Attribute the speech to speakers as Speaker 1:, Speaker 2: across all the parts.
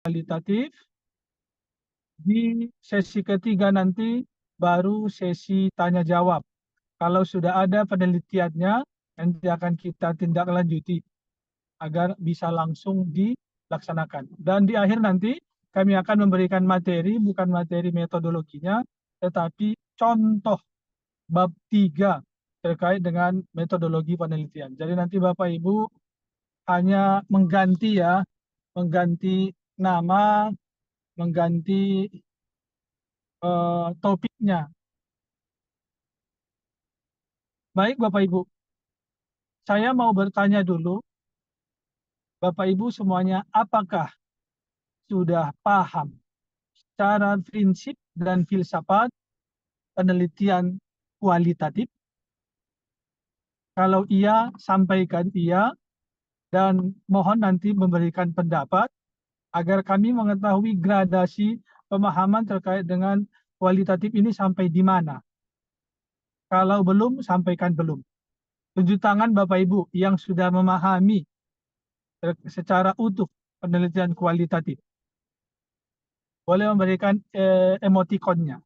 Speaker 1: kualitatif. Di sesi ketiga nanti baru sesi tanya jawab. Kalau sudah ada penelitiannya, nanti akan kita tindak lanjuti agar bisa langsung dilaksanakan. Dan di akhir nanti kami akan memberikan materi, bukan materi metodologinya, tetapi contoh bab 3 terkait dengan metodologi penelitian. Jadi nanti Bapak Ibu hanya mengganti nama, mengganti topiknya. Baik Bapak Ibu, saya mau bertanya dulu, Bapak Ibu semuanya, apakah sudah paham secara prinsip dan filsafat penelitian kualitatif? Kalau iya, sampaikan iya, dan mohon nanti memberikan pendapat agar kami mengetahui gradasi pemahaman terkait dengan kualitatif ini sampai di mana. Kalau belum, sampaikan belum. Tunjuk tangan Bapak Ibu yang sudah memahami secara utuh penelitian kualitatif. Boleh memberikan emotikonnya.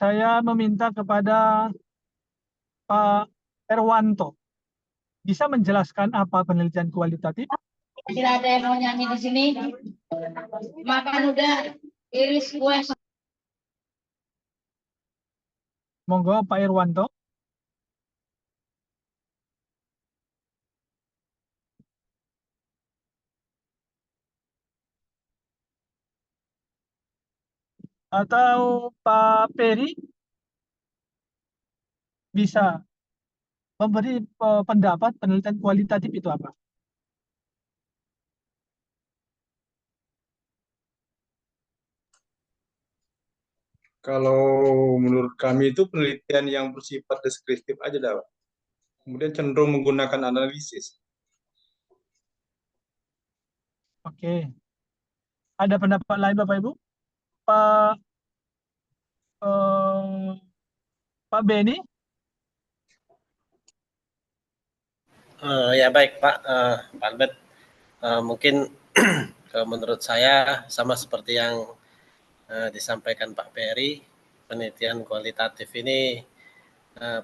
Speaker 1: Saya meminta kepada Pak Erwanto, bisa menjelaskan apa penelitian kualitatif?
Speaker 2: Tidak ada yang mau nyanyi di sini. Makan udah, iris kue.
Speaker 1: Monggo Pak Erwanto. Atau Pak Peri bisa memberi pendapat penelitian kualitatif itu apa?
Speaker 3: Kalau menurut kami itu penelitian yang bersifat deskriptif aja dah, Pak. Kemudian cenderung menggunakan analisis.
Speaker 1: Oke. Ada pendapat lain Bapak Ibu? Pak Pak Beni?
Speaker 4: Ya baik Pak, Pak Albert, mungkin menurut saya sama seperti yang disampaikan Pak Peri, penelitian kualitatif ini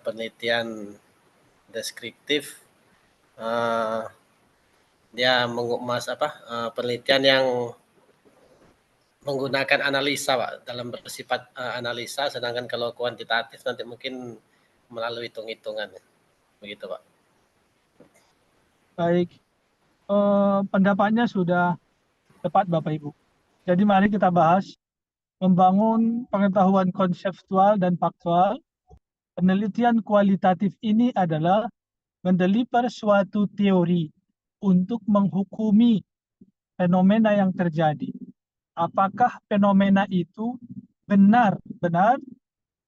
Speaker 4: penelitian deskriptif, dia penelitian yang menggunakan analisa Pak, dalam bersifat analisa, sedangkan kalau kuantitatif nanti mungkin melalui hitung-hitungan, begitu Pak.
Speaker 1: Baik, pendapatnya sudah tepat Bapak Ibu. Jadi mari kita bahas membangun pengetahuan konseptual dan faktual. Penelitian kualitatif ini adalah mendeliver suatu teori untuk menghukumi fenomena yang terjadi. Apakah fenomena itu benar-benar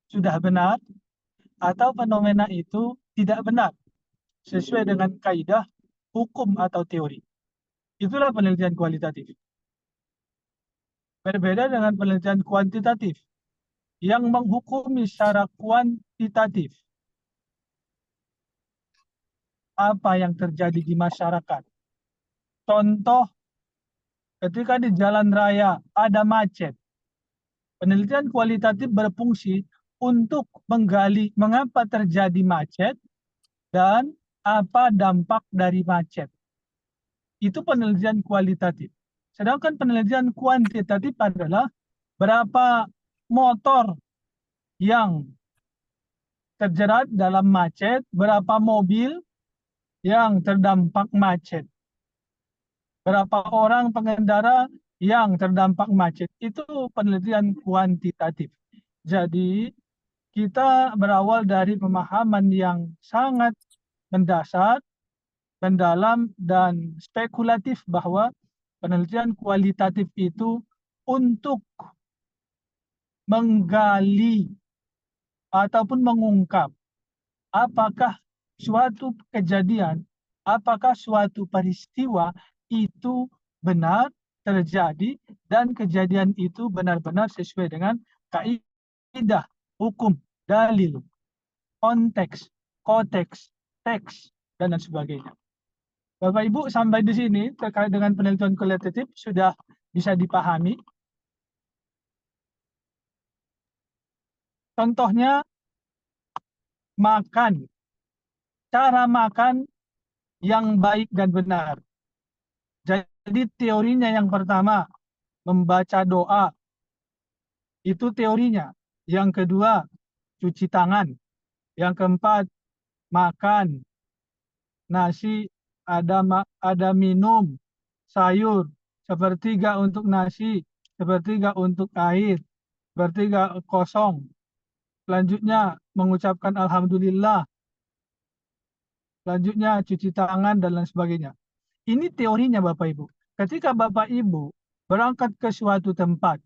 Speaker 1: sudah benar atau fenomena itu tidak benar sesuai dengan kaidah hukum atau teori. Itulah penelitian kualitatif. Berbeda dengan penelitian kuantitatif yang menghukumi secara kuantitatif apa yang terjadi di masyarakat. Contoh, ketika di jalan raya ada macet, penelitian kualitatif berfungsi untuk menggali mengapa terjadi macet dan apa dampak dari macet. Itu penelitian kualitatif. Sedangkan penelitian kuantitatif adalah berapa motor yang terjerat dalam macet, berapa mobil yang terdampak macet, berapa orang pengendara yang terdampak macet. Itu penelitian kuantitatif. Jadi kita berawal dari pemahaman yang sangat mendasar, mendalam, dan spekulatif bahwa penelitian kualitatif itu untuk menggali ataupun mengungkap apakah suatu kejadian, apakah suatu peristiwa itu benar terjadi dan kejadian itu benar-benar sesuai dengan kaidah, hukum, dalil, konteks, kodeks, teks, dan lain sebagainya. Bapak Ibu, sampai di sini terkait dengan penelitian kualitatif sudah bisa dipahami. Contohnya makan, cara makan yang baik dan benar. Jadi teorinya yang pertama, membaca doa. Itu teorinya. Yang kedua, cuci tangan. Yang keempat, makan. Nasi, ada minum. Sayur. Sepertiga untuk nasi. Sepertiga untuk air. Sepertiga kosong. Selanjutnya, mengucapkan Alhamdulillah. Selanjutnya, cuci tangan dan lain sebagainya. Ini teorinya Bapak Ibu. Ketika Bapak Ibu berangkat ke suatu tempat,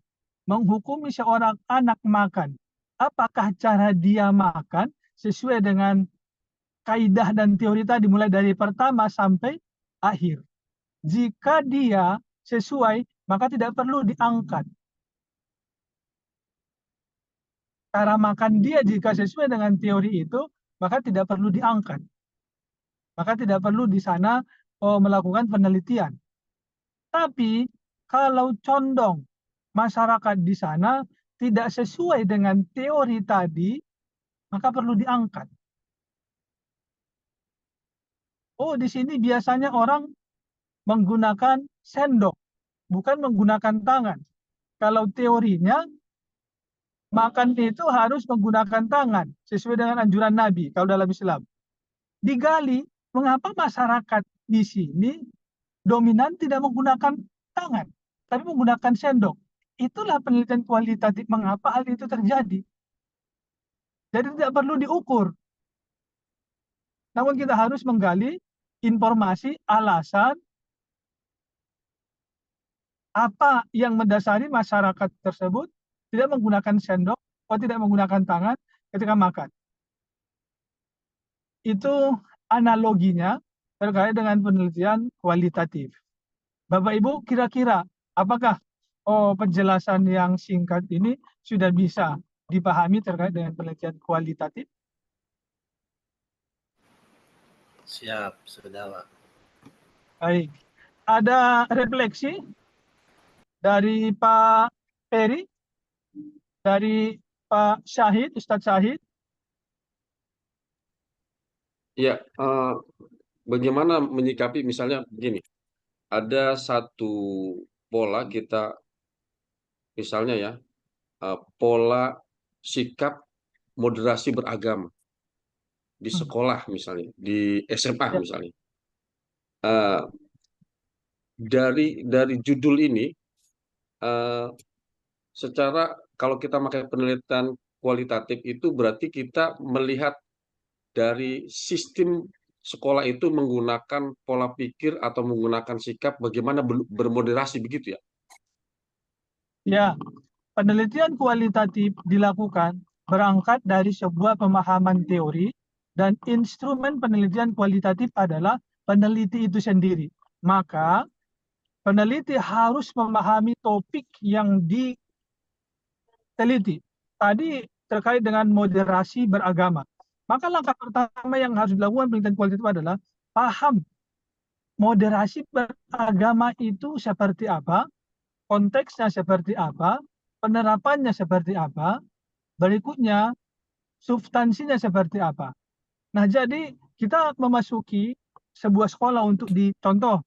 Speaker 1: menghukumi seorang anak makan, apakah cara dia makan sesuai dengan kaidah dan teori tadi mulai dari pertama sampai akhir. Jika dia sesuai, maka tidak perlu diangkat. Cara makan dia jika sesuai dengan teori itu, maka tidak perlu diangkat. Maka tidak perlu di sana melakukan penelitian. Tapi kalau condong masyarakat di sana tidak sesuai dengan teori tadi, maka perlu diangkat. Oh, di sini biasanya orang menggunakan sendok, bukan menggunakan tangan. Kalau teorinya, makan itu harus menggunakan tangan, sesuai dengan anjuran Nabi, kalau dalam Islam. Digali, mengapa masyarakat di sini dominan tidak menggunakan tangan, tapi menggunakan sendok. Itulah penelitian kualitatif mengapa hal itu terjadi. Jadi tidak perlu diukur. Namun kita harus menggali informasi, alasan, apa yang mendasari masyarakat tersebut tidak menggunakan sendok atau tidak menggunakan tangan ketika makan. Itu analoginya terkait dengan penelitian kualitatif. Bapak Ibu, kira-kira apakah penjelasan yang singkat ini sudah bisa dipahami terkait dengan penelitian kualitatif?
Speaker 4: Siap, sudah Pak.
Speaker 1: Baik. Ada refleksi dari Pak Peri, dari Pak Syahid, Ustadz Syahid?
Speaker 5: Ya, bagaimana menyikapi misalnya begini, ada satu pola kita, misalnya ya, pola sikap moderasi beragama di sekolah misalnya, di SMA misalnya. Dari judul ini, secara kalau kita pakai penelitian kualitatif itu berarti kita melihat dari sistem sekolah itu menggunakan pola pikir atau menggunakan sikap bagaimana bermoderasi, begitu ya?
Speaker 1: Ya, penelitian kualitatif dilakukan berangkat dari sebuah pemahaman teori dan instrumen penelitian kualitatif adalah peneliti itu sendiri. Maka peneliti harus memahami topik yang diteliti. Tadi terkait dengan moderasi beragama. Maka langkah pertama yang harus dilakukan penelitian kualitatif adalah paham moderasi beragama itu seperti apa, konteksnya seperti apa, penerapannya seperti apa, berikutnya substansinya seperti apa. Nah, jadi kita memasuki sebuah sekolah untuk dicontoh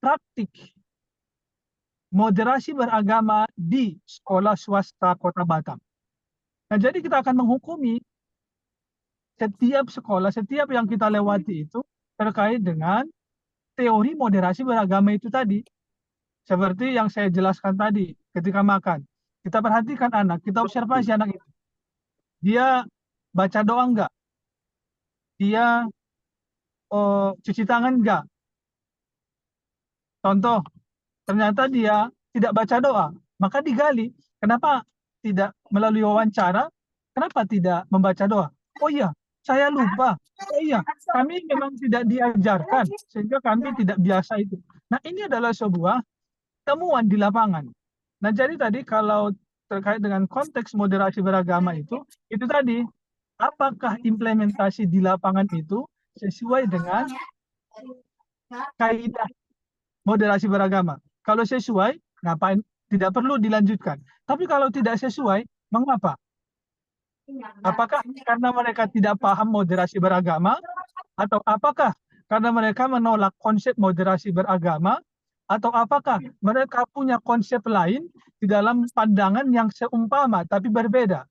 Speaker 1: praktik moderasi beragama di sekolah swasta Kota Batam. Nah, jadi kita akan menghukumi setiap sekolah, setiap yang kita lewati itu terkait dengan teori moderasi beragama itu tadi. Seperti yang saya jelaskan tadi ketika makan. Kita perhatikan anak, kita observasi anak itu. Dia baca doa enggak? Dia cuci tangan enggak? Contoh, ternyata dia tidak baca doa. Maka digali, kenapa tidak melalui wawancara? Kenapa tidak membaca doa? Oh iya, saya lupa. Oh iya, kami memang tidak diajarkan, sehingga kami tidak biasa itu. Nah, ini adalah sebuah temuan di lapangan. Nah, jadi tadi kalau terkait dengan konteks moderasi beragama itu tadi, apakah implementasi di lapangan itu sesuai dengan kaidah moderasi beragama? Kalau sesuai, ngapain? Tidak perlu dilanjutkan. Tapi kalau tidak sesuai, mengapa? Apakah karena mereka tidak paham moderasi beragama? Atau apakah karena mereka menolak konsep moderasi beragama? Atau apakah mereka punya konsep lain di dalam pandangan yang seumpama tapi berbeda?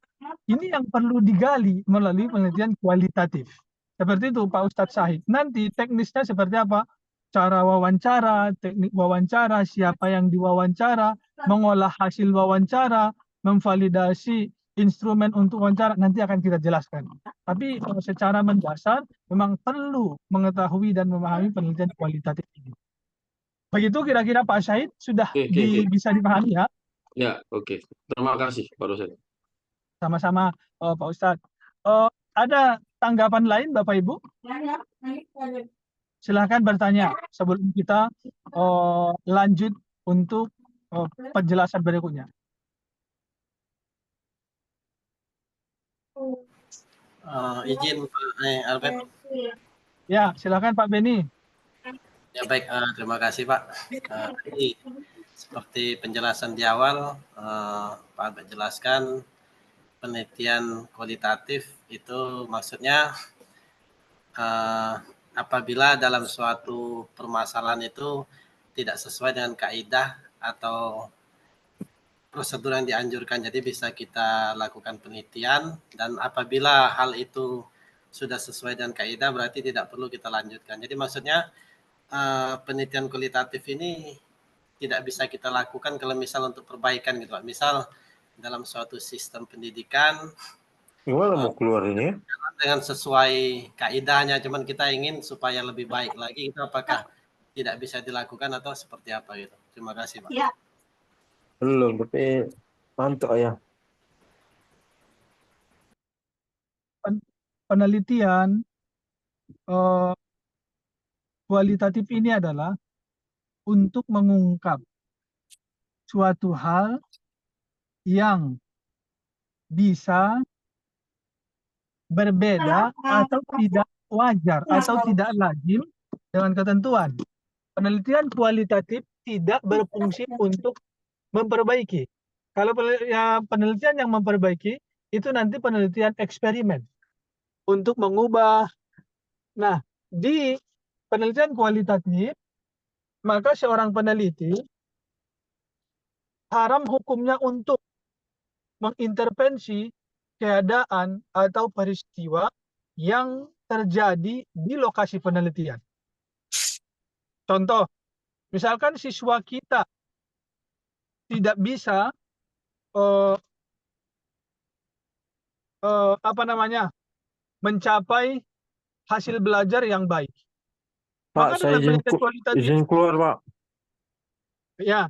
Speaker 1: Ini yang perlu digali melalui penelitian kualitatif. Seperti itu Pak Ustadz Syahid. Nanti teknisnya seperti apa? Cara wawancara, teknik wawancara, siapa yang diwawancara, mengolah hasil wawancara, memvalidasi instrumen untuk wawancara, nanti akan kita jelaskan. Tapi secara mendasar memang perlu mengetahui dan memahami penelitian kualitatif ini. Begitu kira-kira Pak Syahid sudah bisa dipahami ya?
Speaker 5: Ya, oke. Terima kasih Pak dosen.
Speaker 1: Sama-sama Pak Ustadz. Ada tanggapan lain Bapak Ibu? Silahkan bertanya sebelum kita lanjut untuk penjelasan berikutnya.
Speaker 4: Izin Pak Albert.
Speaker 1: Ya, silakan Pak Beni.
Speaker 4: Ya baik, terima kasih Pak. Jadi seperti penjelasan di awal, Pak Albert jelaskan penelitian kualitatif itu maksudnya apabila dalam suatu permasalahan itu tidak sesuai dengan kaidah atau prosedur yang dianjurkan, jadi bisa kita lakukan penelitian, dan apabila hal itu sudah sesuai dengan kaidah berarti tidak perlu kita lanjutkan. Jadi maksudnya penelitian kualitatif ini tidak bisa kita lakukan kalau misal untuk perbaikan gitu Pak. Misal dalam suatu sistem pendidikan
Speaker 6: gimana mau keluar ini
Speaker 4: dengan sesuai kaidahnya, cuman kita ingin supaya lebih baik lagi, itu apakah tidak bisa dilakukan atau seperti apa gitu. Terima kasih Pak.
Speaker 2: Ya.
Speaker 6: belum tapi mantap ya.
Speaker 1: Penelitian kualitatif ini adalah untuk mengungkap suatu hal yang bisa berbeda atau tidak wajar atau tidak lazim dengan ketentuan. Penelitian kualitatif tidak berfungsi untuk memperbaiki. Kalau penelitian yang memperbaiki, itu nanti penelitian eksperimen untuk mengubah. Nah, di penelitian kualitatif, maka seorang peneliti haram hukumnya untuk mengintervensi keadaan atau peristiwa yang terjadi di lokasi penelitian. Contoh, misalkan siswa kita tidak bisa mencapai hasil belajar yang baik.
Speaker 6: Pak,
Speaker 1: Maka
Speaker 6: saya
Speaker 1: dalam penelitian kualitatif,
Speaker 6: izin keluar Pak.
Speaker 1: ya.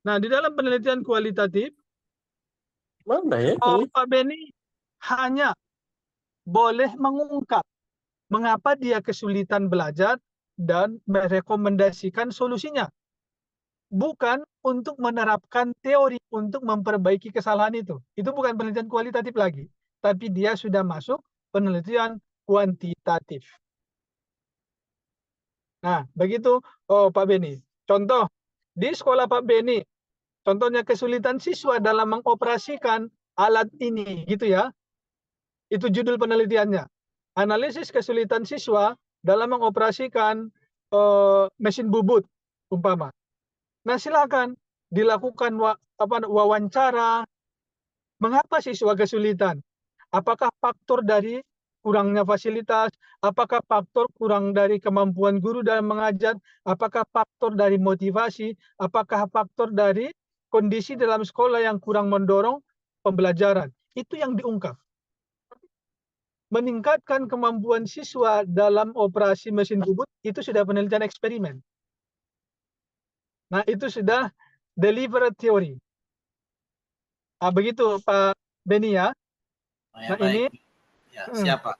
Speaker 1: Nah, di dalam penelitian kualitatif,
Speaker 6: Mana ya?
Speaker 1: Pak Beni hanya boleh mengungkap mengapa dia kesulitan belajar dan merekomendasikan solusinya. Bukan untuk menerapkan teori untuk memperbaiki kesalahan itu. Itu bukan penelitian kualitatif lagi. Tapi dia sudah masuk penelitian kuantitatif. Nah, begitu Pak Beni. Contoh, di sekolah Pak Beni, contohnya kesulitan siswa dalam mengoperasikan alat ini, gitu ya. Itu judul penelitiannya. Analisis kesulitan siswa dalam mengoperasikan mesin bubut, umpama. Nah, silakan dilakukan wawancara. Mengapa siswa kesulitan? Apakah faktor dari kurangnya fasilitas? Apakah faktor kurang dari kemampuan guru dalam mengajar? Apakah faktor dari motivasi? Apakah faktor dari kondisi dalam sekolah yang kurang mendorong pembelajaran? Itu yang diungkap. Meningkatkan kemampuan siswa dalam operasi mesin bubut, itu sudah penelitian eksperimen. Nah, itu sudah deliberate theory. Nah, begitu Pak Beni ya.
Speaker 4: Ya,
Speaker 1: Nah,
Speaker 4: baik.
Speaker 1: ini
Speaker 4: Ya, siapa?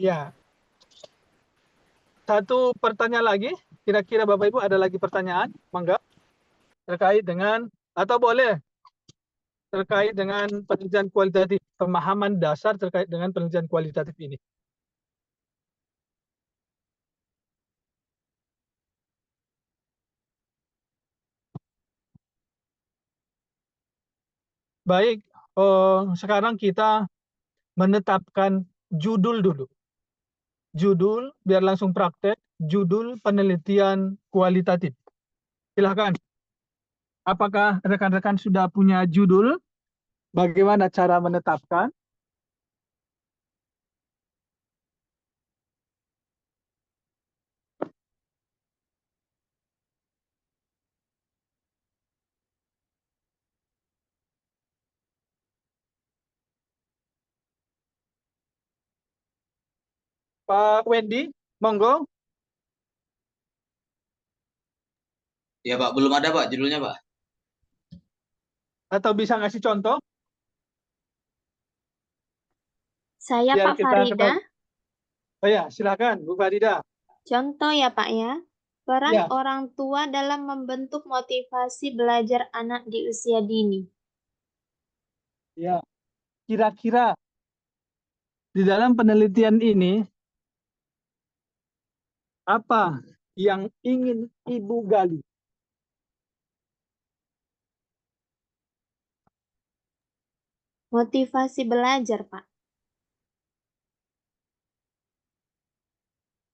Speaker 1: ya. Satu pertanyaan lagi. Kira-kira Bapak Ibu ada lagi pertanyaan? Mangga. Terkait dengan, atau boleh terkait dengan penelitian kualitatif, pemahaman dasar terkait dengan penelitian kualitatif ini. Baik, sekarang kita menetapkan judul dulu. Judul, biar langsung praktek, judul penelitian kualitatif. Silakan. Apakah rekan-rekan sudah punya judul? Bagaimana cara menetapkan? Pak Wendy, monggo.
Speaker 7: Ya Pak, belum ada Pak judulnya Pak.
Speaker 1: Atau bisa ngasih contoh?
Speaker 8: Saya
Speaker 1: Biar
Speaker 8: Pak
Speaker 1: kita
Speaker 8: Farida.
Speaker 1: ketahui. Oh ya, silakan Bu Farida.
Speaker 8: Contoh ya Pak ya. Peran
Speaker 1: Ya.
Speaker 8: orang tua dalam membentuk motivasi belajar anak di usia dini.
Speaker 1: Ya. Kira-kira di dalam penelitian ini apa yang ingin Ibu gali?
Speaker 8: Motivasi belajar Pak.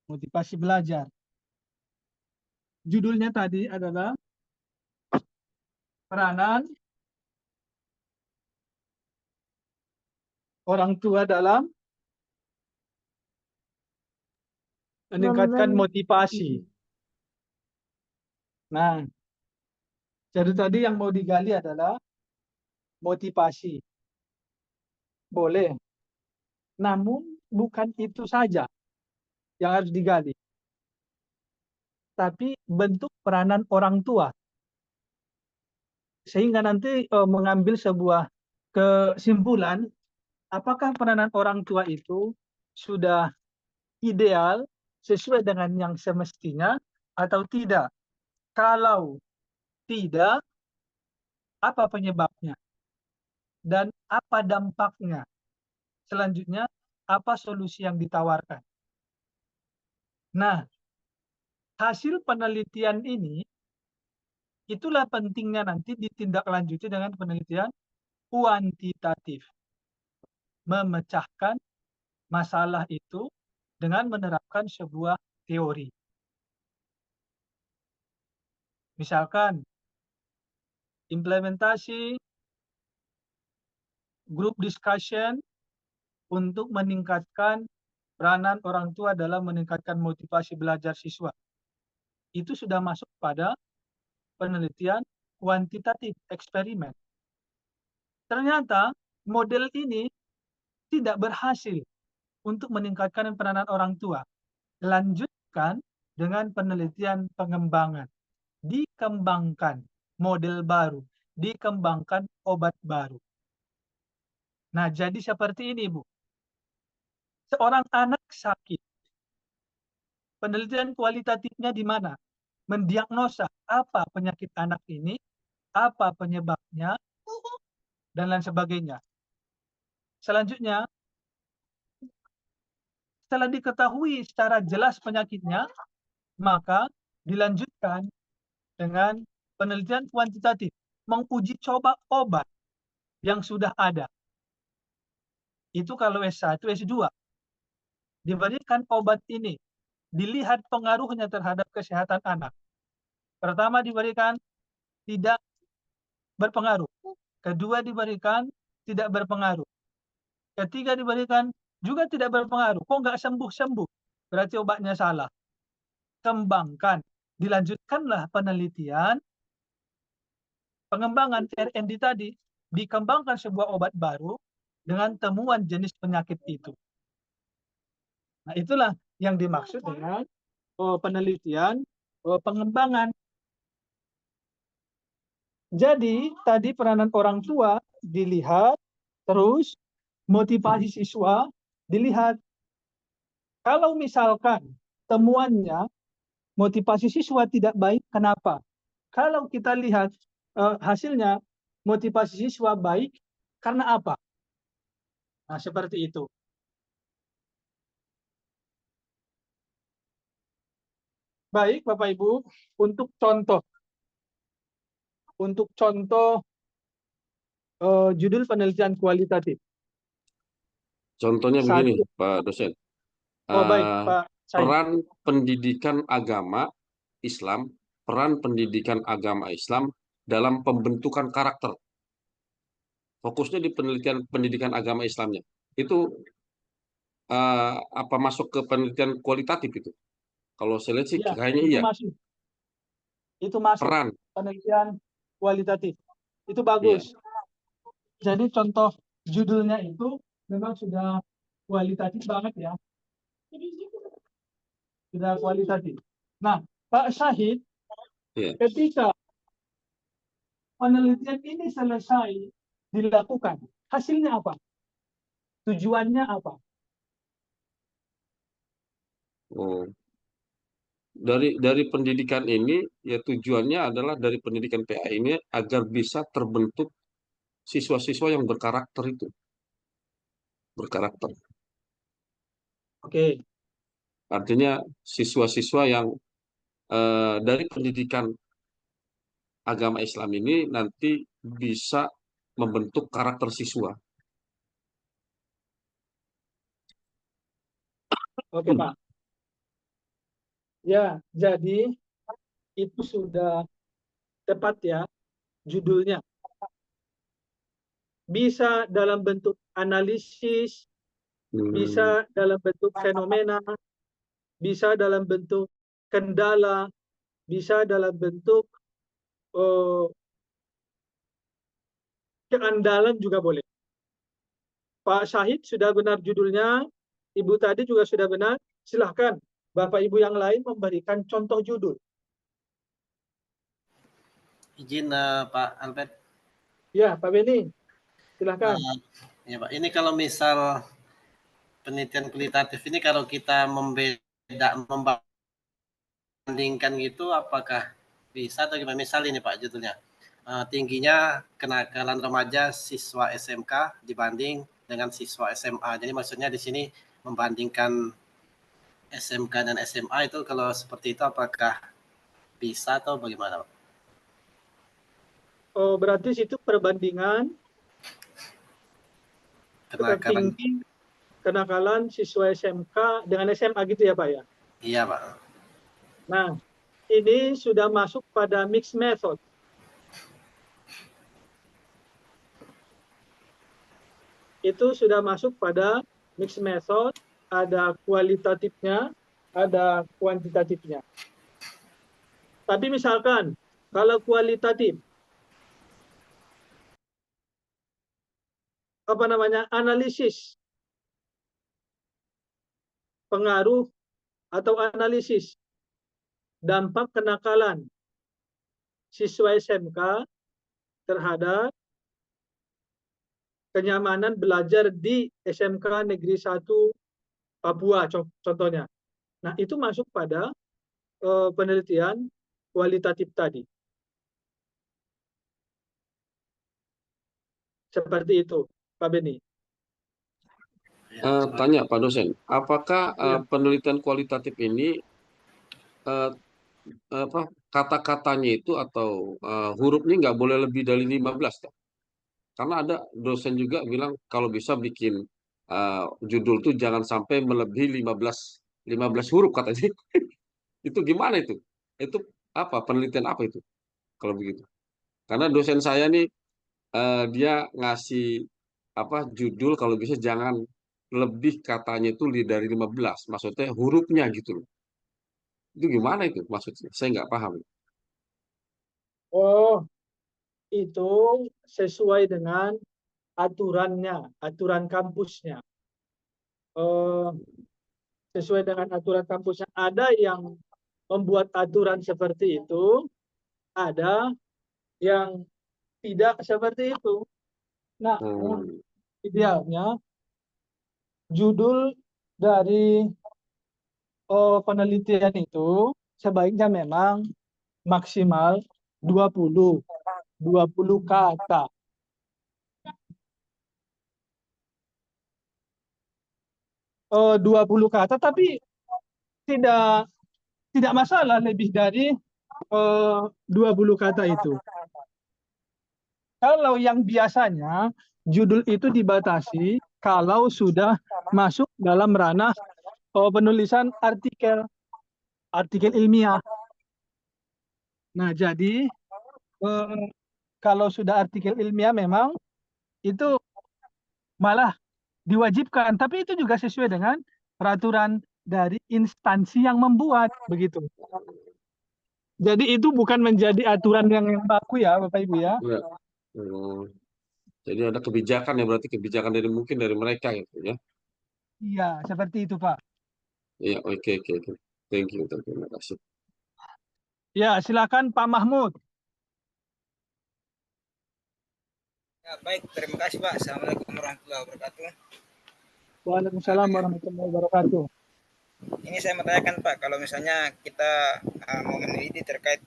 Speaker 1: Motivasi belajar. Judulnya tadi adalah peranan orang tua dalam meningkatkan motivasi. Nah, jadi tadi yang mau digali adalah motivasi. Boleh. Namun bukan itu saja yang harus digali. Tapi bentuk peranan orang tua. Sehingga nanti mengambil sebuah kesimpulan, apakah peranan orang tua itu sudah ideal, sesuai dengan yang semestinya, atau tidak. Kalau tidak, apa penyebabnya? Dan apa dampaknya? Selanjutnya, apa solusi yang ditawarkan? Nah, hasil penelitian ini, itulah pentingnya nanti ditindaklanjuti dengan penelitian kuantitatif. Memecahkan masalah itu dengan menerapkan sebuah teori. Misalkan, implementasi group discussion untuk meningkatkan peranan orang tua dalam meningkatkan motivasi belajar siswa. Itu sudah masuk pada penelitian kuantitatif eksperimen. Ternyata model ini tidak berhasil untuk meningkatkan peranan orang tua. Lanjutkan dengan penelitian pengembangan. Dikembangkan model baru, dikembangkan obat baru. Nah, jadi seperti ini, Bu. Seorang anak sakit. Penelitian kualitatifnya di mana? Mendiagnosa apa penyakit anak ini, apa penyebabnya, dan lain sebagainya. Selanjutnya, setelah diketahui secara jelas penyakitnya, maka dilanjutkan dengan penelitian kuantitatif, menguji coba obat yang sudah ada. Itu kalau S1, S2. Diberikan obat ini, dilihat pengaruhnya terhadap kesehatan anak. Pertama diberikan tidak berpengaruh. Kedua diberikan tidak berpengaruh. Ketiga diberikan juga tidak berpengaruh. Kok nggak sembuh-sembuh? Berarti obatnya salah. Kembangkan. Dilanjutkanlah penelitian pengembangan R&D tadi. Dikembangkan sebuah obat baru dengan temuan jenis penyakit itu. Nah, itulah yang dimaksud dengan penelitian pengembangan. Jadi, tadi peranan orang tua dilihat, terus motivasi siswa dilihat. Kalau misalkan temuannya motivasi siswa tidak baik, kenapa? Kalau kita lihat hasilnya, motivasi siswa baik karena apa? Nah, seperti itu. Baik, Bapak Ibu, untuk contoh judul penelitian kualitatif.
Speaker 5: Contohnya begini,
Speaker 1: Satu.
Speaker 5: Pak dosen.
Speaker 1: Oh, baik,
Speaker 5: Eh,
Speaker 1: Pak Syahid.
Speaker 5: peran pendidikan agama Islam, peran pendidikan agama Islam dalam pembentukan karakter. Fokusnya di penelitian pendidikan agama Islamnya. Itu apa masuk ke penelitian kualitatif itu? Kalau saya lihat sih
Speaker 1: Ya,
Speaker 5: kayaknya
Speaker 1: itu
Speaker 5: iya.
Speaker 1: masuk. Itu masuk
Speaker 5: Peran.
Speaker 1: penelitian kualitatif. Itu
Speaker 5: Iya.
Speaker 1: bagus. Jadi contoh judulnya itu memang sudah kualitatif banget ya. Sudah kualitatif. Nah, Pak Syahid,
Speaker 5: Iya.
Speaker 1: ketika penelitian ini selesai dilakukan, hasilnya apa? Tujuannya apa?
Speaker 5: Oh. Dari pendidikan ini ya tujuannya adalah dari pendidikan PA ini agar bisa terbentuk siswa-siswa yang berkarakter itu. Berkarakter.
Speaker 1: Oke.
Speaker 5: Artinya siswa-siswa yang dari pendidikan agama Islam ini nanti bisa membentuk karakter siswa.
Speaker 1: Oke, Pak. Ya, jadi itu sudah tepat ya judulnya. Bisa dalam bentuk analisis, bisa dalam bentuk fenomena, bisa dalam bentuk kendala, bisa dalam bentuk keandalan juga boleh. Pak Syahid sudah benar judulnya, Ibu tadi juga sudah benar. Silahkan Bapak Ibu yang lain memberikan contoh judul.
Speaker 4: Izin Pak Albert.
Speaker 1: Ya, Pak Beni, silahkan.
Speaker 4: Ya Pak, ini kalau misal penelitian kualitatif ini kalau kita membandingkan gitu, apakah bisa atau gimana? Misal ini Pak judulnya, tingginya kenakalan remaja siswa SMK dibanding dengan siswa SMA. Jadi maksudnya di sini membandingkan SMK dan SMA itu kalau seperti itu apakah bisa atau bagaimana Pak?
Speaker 1: Oh, berarti situ perbandingan
Speaker 4: Kenakalan.
Speaker 1: tertinggi kenakalan siswa SMK dengan SMA gitu ya Pak ya?
Speaker 4: Iya Pak.
Speaker 1: Nah, ini sudah masuk pada mixed method. Itu sudah masuk pada mixed method, ada kualitatifnya, ada kuantitatifnya. Tapi misalkan, kalau kualitatif, analisis pengaruh atau analisis dampak kenakalan siswa SMK terhadap kenyamanan belajar di SMK Negeri 1 Papua contohnya. Nah, itu masuk pada penelitian kualitatif tadi. Seperti itu, Pak Beni.
Speaker 5: Tanya Pak dosen, apakah penelitian kualitatif ini kata-katanya itu atau hurufnya nggak boleh lebih dari 15 kan? Karena ada dosen juga bilang kalau bisa bikin judul tuh jangan sampai melebihi 15 huruf katanya. Itu gimana itu? Itu apa penelitian apa itu kalau begitu? Karena dosen saya nih dia ngasih judul kalau bisa jangan lebih katanya itu dari 15, maksudnya hurufnya gitu loh. Itu gimana itu maksudnya? Saya nggak paham.
Speaker 1: Oh, itu sesuai dengan aturannya, aturan kampusnya. Sesuai dengan aturan kampusnya. Ada yang membuat aturan seperti itu, ada yang tidak seperti itu. Nah, idealnya judul dari penelitian itu sebaiknya memang maksimal 20 kata. Oh, 20 kata, tapi tidak masalah lebih dari 20 kata itu. Kalau yang biasanya judul itu dibatasi kalau sudah masuk dalam ranah penulisan artikel ilmiah. Nah, jadi kalau sudah artikel ilmiah memang itu malah diwajibkan, tapi itu juga sesuai dengan peraturan dari instansi yang membuat, begitu. Jadi itu bukan menjadi aturan yang baku ya, Bapak Ibu ya.
Speaker 5: Ya. Jadi ada kebijakan ya, berarti kebijakan mungkin dari mereka gitu ya.
Speaker 1: Iya, seperti itu, Pak.
Speaker 5: Iya, oke. Thank you, terima kasih.
Speaker 1: Ya, silakan Pak Mahmud.
Speaker 9: Ya, baik, terima kasih Pak. Assalamualaikum warahmatullahi wabarakatuh.
Speaker 1: Waalaikumsalam warahmatullahi wabarakatuh.
Speaker 9: Ini saya mau tanyakan Pak, kalau misalnya kita mau meneliti terkait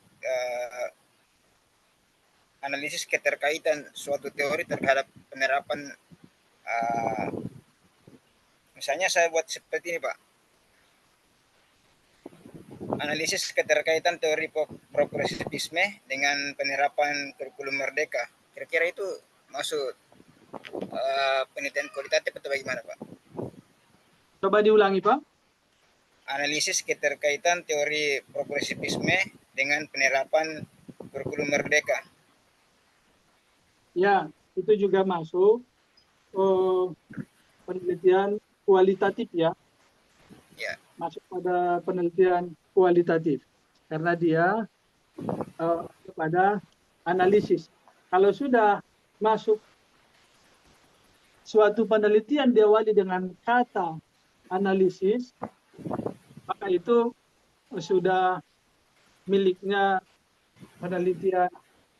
Speaker 9: analisis keterkaitan suatu teori terhadap penerapan, misalnya saya buat seperti ini Pak, analisis keterkaitan teori progresivisme dengan penerapan kurikulum merdeka. Kira-kira itu maksud penelitian kualitatif atau bagaimana Pak?
Speaker 1: Coba diulangi Pak.
Speaker 9: Analisis keterkaitan teori progresivisme dengan penerapan kurikulum merdeka.
Speaker 1: Ya, itu juga masuk penelitian kualitatif ya.
Speaker 9: Ya.
Speaker 1: Masuk pada penelitian kualitatif. Karena dia kepada analisis. Kalau sudah masuk suatu penelitian diawali dengan kata analisis, maka itu sudah miliknya penelitian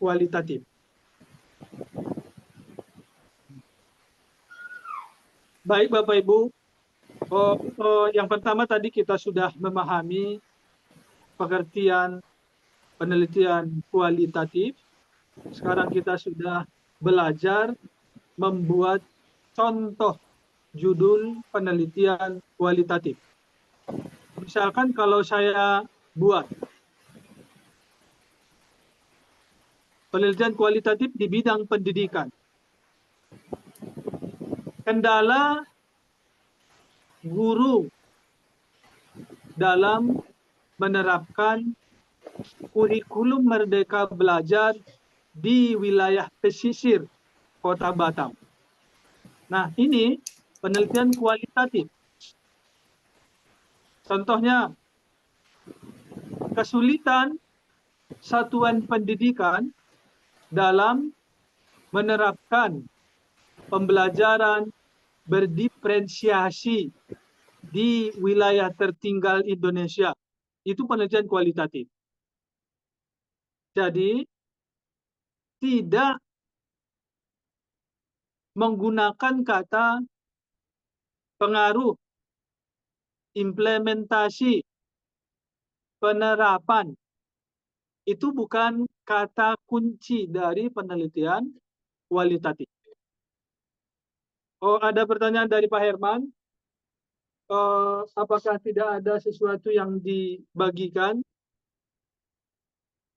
Speaker 1: kualitatif. Baik Bapak Ibu, yang pertama tadi kita sudah memahami pengertian penelitian kualitatif. Sekarang kita sudah belajar membuat contoh judul penelitian kualitatif. Misalkan kalau saya buat penelitian kualitatif di bidang pendidikan. Kendala guru dalam menerapkan kurikulum Merdeka Belajar di wilayah pesisir Kota Batam. Nah, ini penelitian kualitatif. Contohnya, kesulitan satuan pendidikan dalam menerapkan pembelajaran berdiferensiasi di wilayah tertinggal Indonesia. Itu penelitian kualitatif. Jadi, tidak menggunakan kata pengaruh, implementasi, penerapan. Itu bukan kata kunci dari penelitian kualitatif. Oh, ada pertanyaan dari Pak Herman. Apakah tidak ada sesuatu yang dibagikan?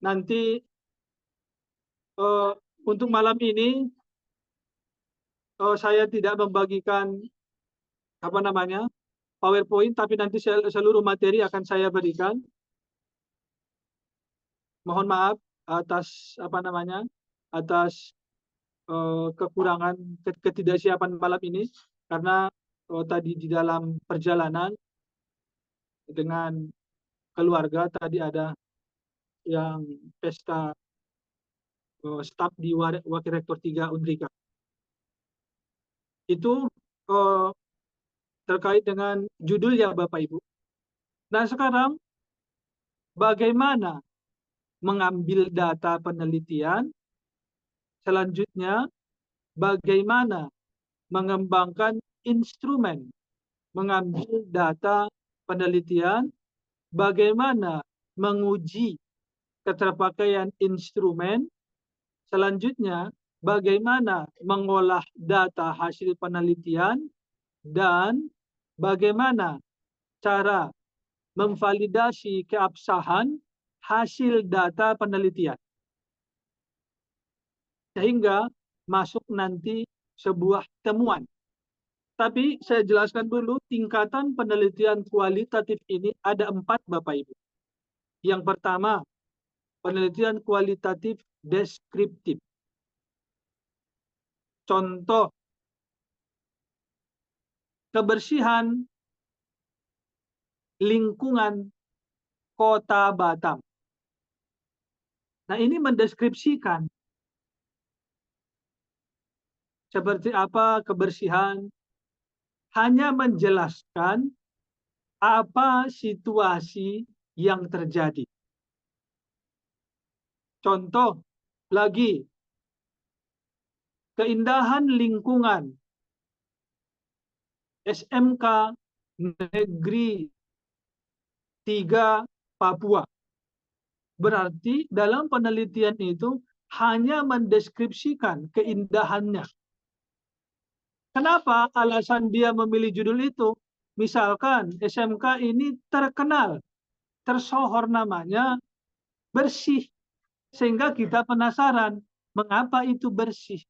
Speaker 1: Nanti untuk malam ini saya tidak membagikan PowerPoint, tapi nanti seluruh materi akan saya berikan. Mohon maaf atas atas kekurangan ketidaksiapan malam ini, karena tadi di dalam perjalanan dengan keluarga tadi ada yang pesta staf di Wakil Rektor 3 Undrika. Itu terkait dengan judulnya Bapak Ibu. Nah sekarang bagaimana mengambil data penelitian, selanjutnya bagaimana mengembangkan instrumen mengambil data penelitian, bagaimana menguji keterpakaian instrumen. Selanjutnya, bagaimana mengolah data hasil penelitian dan bagaimana cara memvalidasi keabsahan hasil data penelitian. Sehingga masuk nanti sebuah temuan. Tapi saya jelaskan dulu, tingkatan penelitian kualitatif ini ada 4, Bapak Ibu. Yang pertama, penelitian kualitatif deskriptif. Contoh, kebersihan lingkungan Kota Batam. Nah, ini mendeskripsikan seperti apa kebersihan, hanya menjelaskan apa situasi yang terjadi. Contoh lagi, keindahan lingkungan SMK Negeri 3 Papua. Berarti dalam penelitian itu hanya mendeskripsikan keindahannya. Kenapa alasan dia memilih judul itu? Misalkan SMK ini terkenal, tersohor namanya bersih. Sehingga kita penasaran, mengapa itu bersih?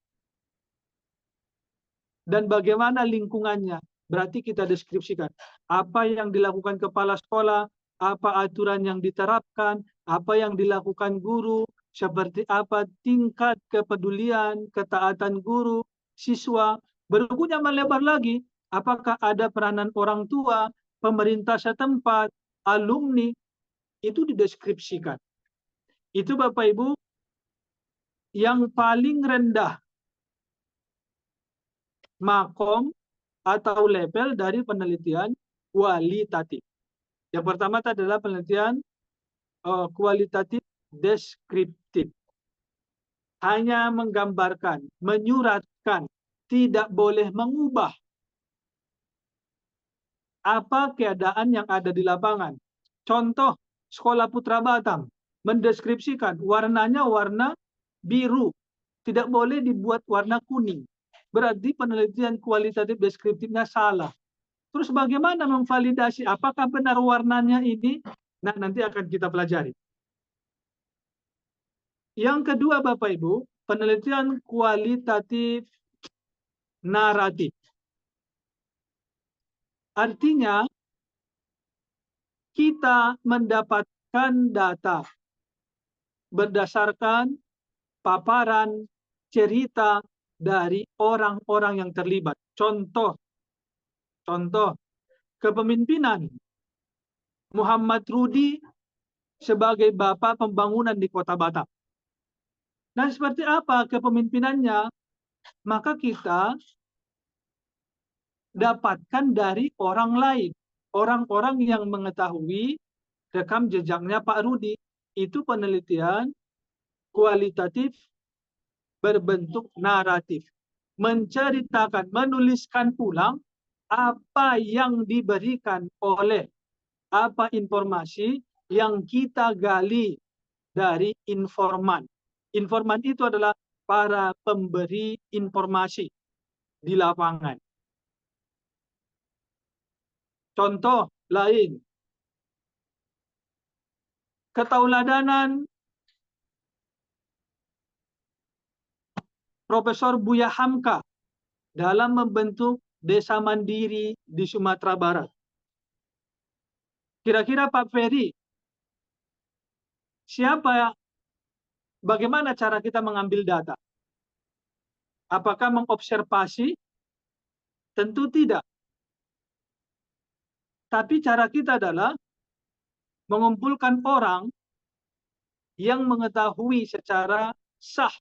Speaker 1: Dan bagaimana lingkungannya? Berarti kita deskripsikan. Apa yang dilakukan kepala sekolah, apa aturan yang diterapkan, apa yang dilakukan guru, seperti apa tingkat kepedulian, ketaatan guru, siswa. Berikutnya melebar lagi, apakah ada peranan orang tua, pemerintah setempat, alumni, itu dideskripsikan. Itu Bapak Ibu yang paling rendah makom atau level dari penelitian kualitatif. Yang pertama adalah penelitian kualitatif deskriptif. Hanya menggambarkan, menyuratkan, tidak boleh mengubah apa keadaan yang ada di lapangan. Contoh, Sekolah Putra Batam mendeskripsikan warnanya warna biru, tidak boleh dibuat warna kuning. Berarti penelitian kualitatif deskriptifnya salah. Terus bagaimana memvalidasi apakah benar warnanya ini? Nah, nanti akan kita pelajari. Yang kedua Bapak Ibu, penelitian kualitatif naratif. Artinya, kita mendapatkan data berdasarkan paparan cerita dari orang-orang yang terlibat. Contoh, kepemimpinan Muhammad Rudi sebagai Bapak Pembangunan di Kota Batam. Nah, seperti apa kepemimpinannya? Maka kita dapatkan dari orang lain. Orang-orang yang mengetahui rekam jejaknya Pak Rudi. Itu penelitian kualitatif berbentuk naratif. Menceritakan, menuliskan ulang apa yang diberikan oleh apa informasi yang kita gali dari informan. Informan itu adalah para pemberi informasi di lapangan. Contoh lain, ketauladanan Profesor Buya Hamka dalam membentuk desa mandiri di Sumatera Barat. Kira-kira Pak Ferry, bagaimana cara kita mengambil data? Apakah mengobservasi? Tentu tidak. Tapi cara kita adalah mengumpulkan orang yang mengetahui secara sah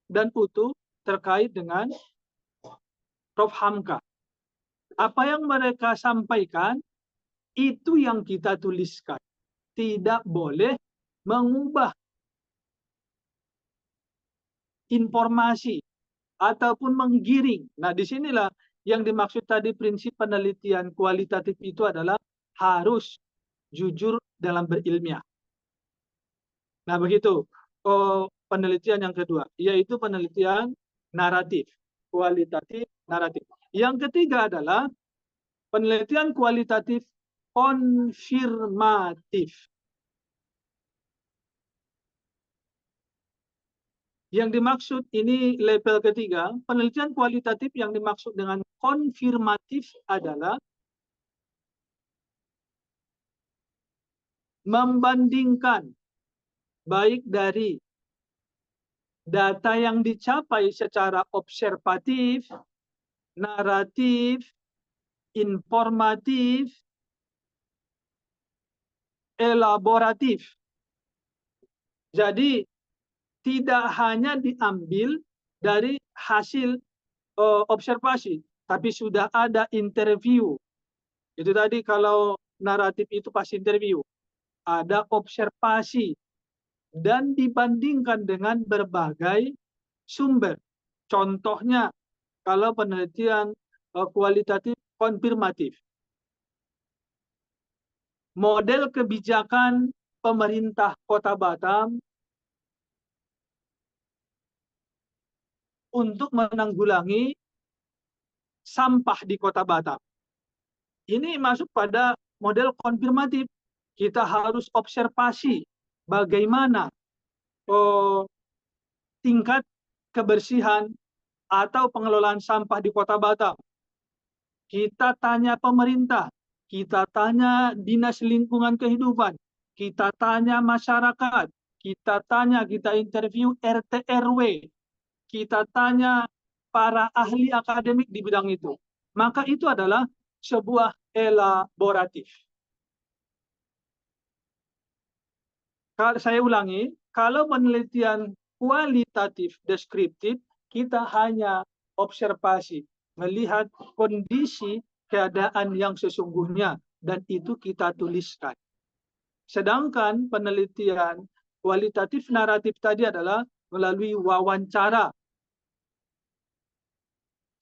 Speaker 1: dan utuh terkait dengan Prof. Hamka. Apa yang mereka sampaikan, itu yang kita tuliskan. Tidak boleh mengubah informasi ataupun menggiring. Nah, disinilah yang dimaksud tadi prinsip penelitian kualitatif itu adalah harus jujur dalam berilmiah. Nah, begitu. Penelitian yang kedua, yaitu penelitian naratif, kualitatif naratif. Yang ketiga adalah penelitian kualitatif konfirmatif. Yang dimaksud ini level ketiga, penelitian kualitatif yang dimaksud dengan konfirmatif adalah membandingkan baik dari data yang dicapai secara observatif, naratif, informatif, elaboratif. Jadi tidak hanya diambil dari hasil observasi, tapi sudah ada interview. Itu tadi kalau naratif itu pas interview. Ada observasi dan dibandingkan dengan berbagai sumber. Contohnya, kalau penelitian kualitatif konfirmatif. Model kebijakan pemerintah Kota Batam untuk menanggulangi sampah di Kota Batam. Ini masuk pada model konfirmatif. Kita harus observasi bagaimana tingkat kebersihan atau pengelolaan sampah di Kota Batam. Kita tanya pemerintah, kita tanya Dinas Lingkungan Kehidupan, kita tanya masyarakat, kita interview RT RW, kita tanya para ahli akademik di bidang itu. Maka itu adalah sebuah elaboratif. Saya ulangi, kalau penelitian kualitatif deskriptif, kita hanya observasi, melihat kondisi keadaan yang sesungguhnya, dan itu kita tuliskan. Sedangkan penelitian kualitatif naratif tadi adalah melalui wawancara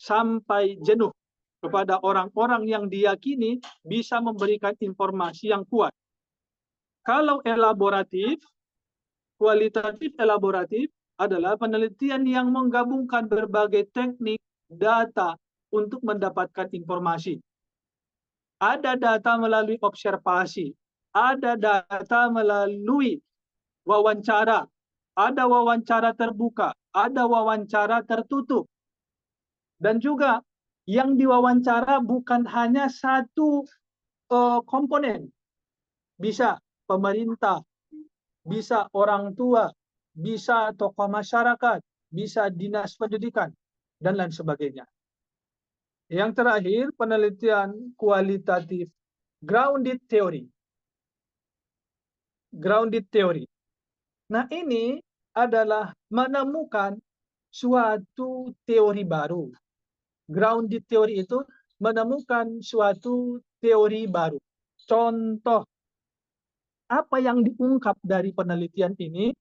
Speaker 1: sampai jenuh kepada orang-orang yang diyakini bisa memberikan informasi yang kuat. Kalau elaboratif, kualitatif elaboratif adalah penelitian yang menggabungkan berbagai teknik, data untuk mendapatkan informasi. Ada data melalui observasi, ada data melalui wawancara, ada wawancara terbuka, ada wawancara tertutup. Dan juga yang diwawancara bukan hanya satu komponen. Bisa pemerintah, bisa orang tua, bisa tokoh masyarakat, bisa dinas pendidikan, dan lain sebagainya. Yang terakhir, penelitian kualitatif grounded theory. Grounded theory. Nah, ini adalah menemukan suatu teori baru. Grounded theory itu menemukan suatu teori baru. Contoh, apa yang diungkap dari penelitian ini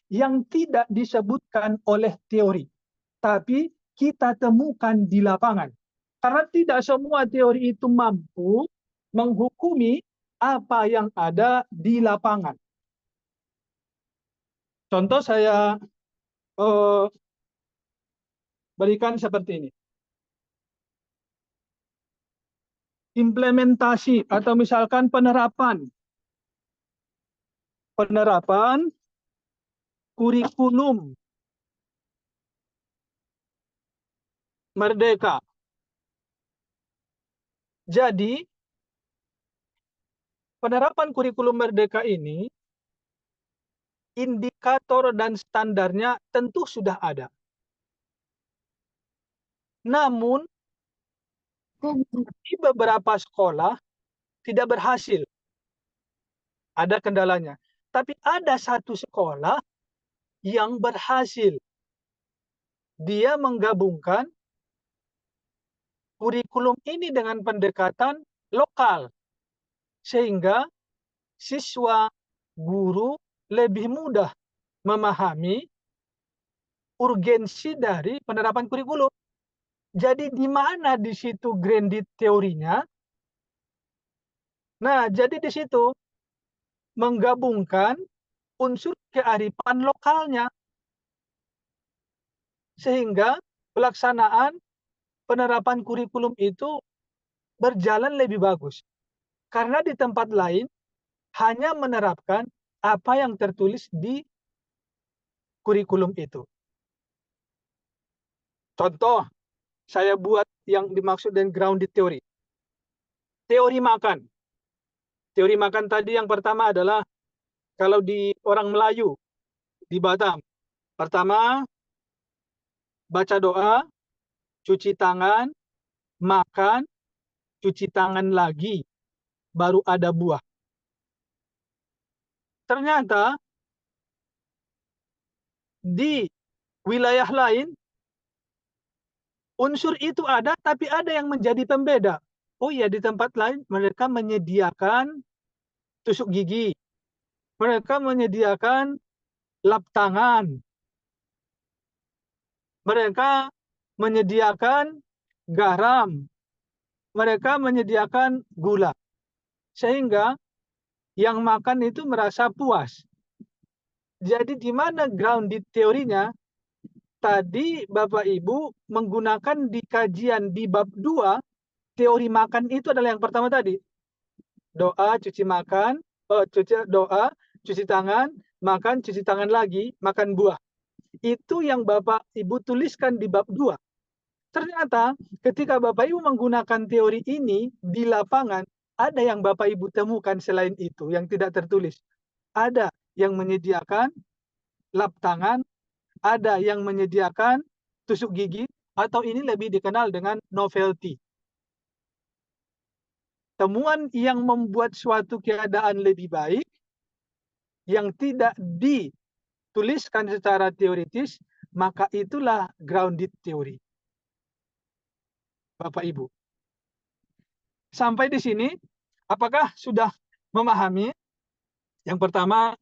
Speaker 1: yang tidak disebutkan oleh teori, tapi kita temukan di lapangan. Karena tidak semua teori itu mampu menghukumi apa yang ada di lapangan. Contoh saya berikan seperti ini. Implementasi atau misalkan penerapan kurikulum Merdeka. Jadi, penerapan kurikulum Merdeka ini, indikator dan standarnya tentu sudah ada. Namun, di beberapa sekolah tidak berhasil. Ada kendalanya. Tapi ada satu sekolah yang berhasil. Dia menggabungkan kurikulum ini dengan pendekatan lokal. Sehingga siswa, guru lebih mudah memahami urgensi dari penerapan kurikulum. Jadi di mana di situ grounded teorinya? Nah, jadi di situ menggabungkan unsur kearifan lokalnya. Sehingga pelaksanaan penerapan kurikulum itu berjalan lebih bagus. Karena di tempat lain hanya menerapkan apa yang tertulis di kurikulum itu. Contoh, saya buat yang dimaksud dengan grounded theory. Teori makan. Teori makan tadi yang pertama adalah kalau di orang Melayu di Batam. Pertama, baca doa, cuci tangan, makan, cuci tangan lagi, baru ada buah. Ternyata di wilayah lain unsur itu ada, tapi ada yang menjadi pembeda. Oh iya, di tempat lain mereka menyediakan tusuk gigi. Mereka menyediakan lap tangan. Mereka menyediakan garam. Mereka menyediakan gula. Sehingga yang makan itu merasa puas. Jadi di mana grounded teorinya? Tadi Bapak Ibu menggunakan di kajian di bab 2, teori makan itu adalah yang pertama tadi. Doa, cuci makan, doa, cuci tangan, makan, cuci tangan lagi, makan buah. Itu yang Bapak Ibu tuliskan di bab 2. Ternyata ketika Bapak Ibu menggunakan teori ini di lapangan, ada yang Bapak Ibu temukan selain itu yang tidak tertulis. Ada yang menyediakan lap tangan, ada yang menyediakan tusuk gigi, atau ini lebih dikenal dengan novelty. Temuan yang membuat suatu keadaan lebih baik, yang tidak dituliskan secara teoritis, maka itulah grounded theory. Bapak Ibu. Sampai di sini, apakah sudah memahami? Yang pertama,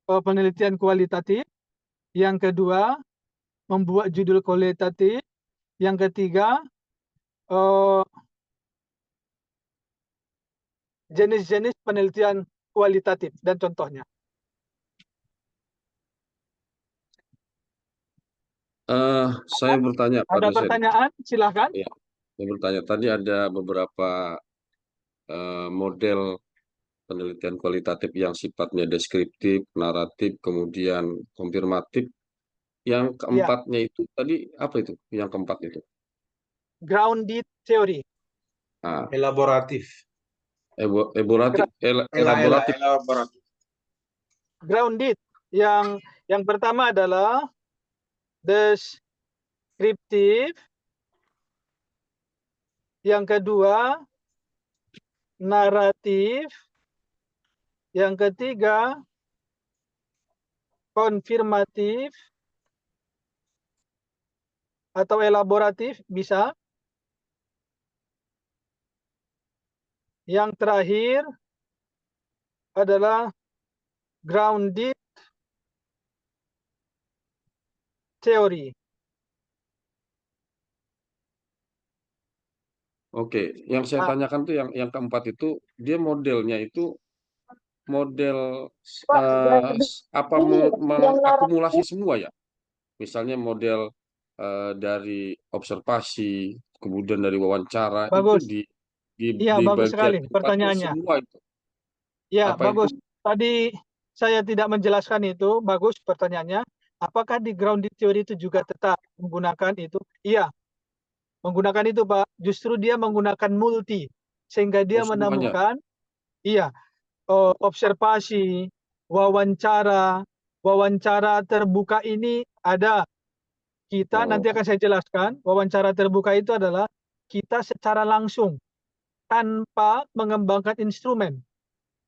Speaker 1: penelitian kualitatif. Yang kedua, membuat judul kualitatif. Yang ketiga, jenis-jenis penelitian kualitatif dan contohnya.
Speaker 5: Saya bertanya Pak
Speaker 1: Ada
Speaker 5: dosen.
Speaker 1: pertanyaan? Silahkan.
Speaker 5: Ya, saya bertanya. Tadi ada beberapa model penelitian kualitatif yang sifatnya deskriptif, naratif, kemudian konfirmatif. Yang keempatnya itu tadi apa itu? Yang keempat itu?
Speaker 1: Grounded theory.
Speaker 3: Elaboratif.
Speaker 5: Elaboratif.
Speaker 3: Elaboratif.
Speaker 1: Grounded. Yang pertama adalah deskriptif. Yang kedua, naratif. Yang ketiga, konfirmatif atau elaboratif bisa. Yang terakhir adalah grounded theory.
Speaker 5: Oke, yang saya tanyakan tuh yang keempat itu dia modelnya itu model mengakumulasi semua ya. Misalnya model dari observasi, kemudian dari wawancara.
Speaker 1: Bagus.
Speaker 5: Itu
Speaker 1: Iya,
Speaker 5: di
Speaker 1: bagus sekali
Speaker 5: bagian
Speaker 1: pertanyaannya.
Speaker 5: semua itu.
Speaker 1: Ya,
Speaker 5: Apa
Speaker 1: bagus.
Speaker 5: itu?
Speaker 1: Tadi saya tidak menjelaskan itu. Bagus pertanyaannya. Apakah di grounded theory itu juga tetap menggunakan itu? Iya, menggunakan itu, Pak. Justru dia menggunakan multi. Sehingga dia
Speaker 5: semuanya.
Speaker 1: menemukan, iya, observasi, wawancara terbuka ini ada. Kita nanti akan saya jelaskan, wawancara terbuka itu adalah kita secara langsung, tanpa mengembangkan instrumen.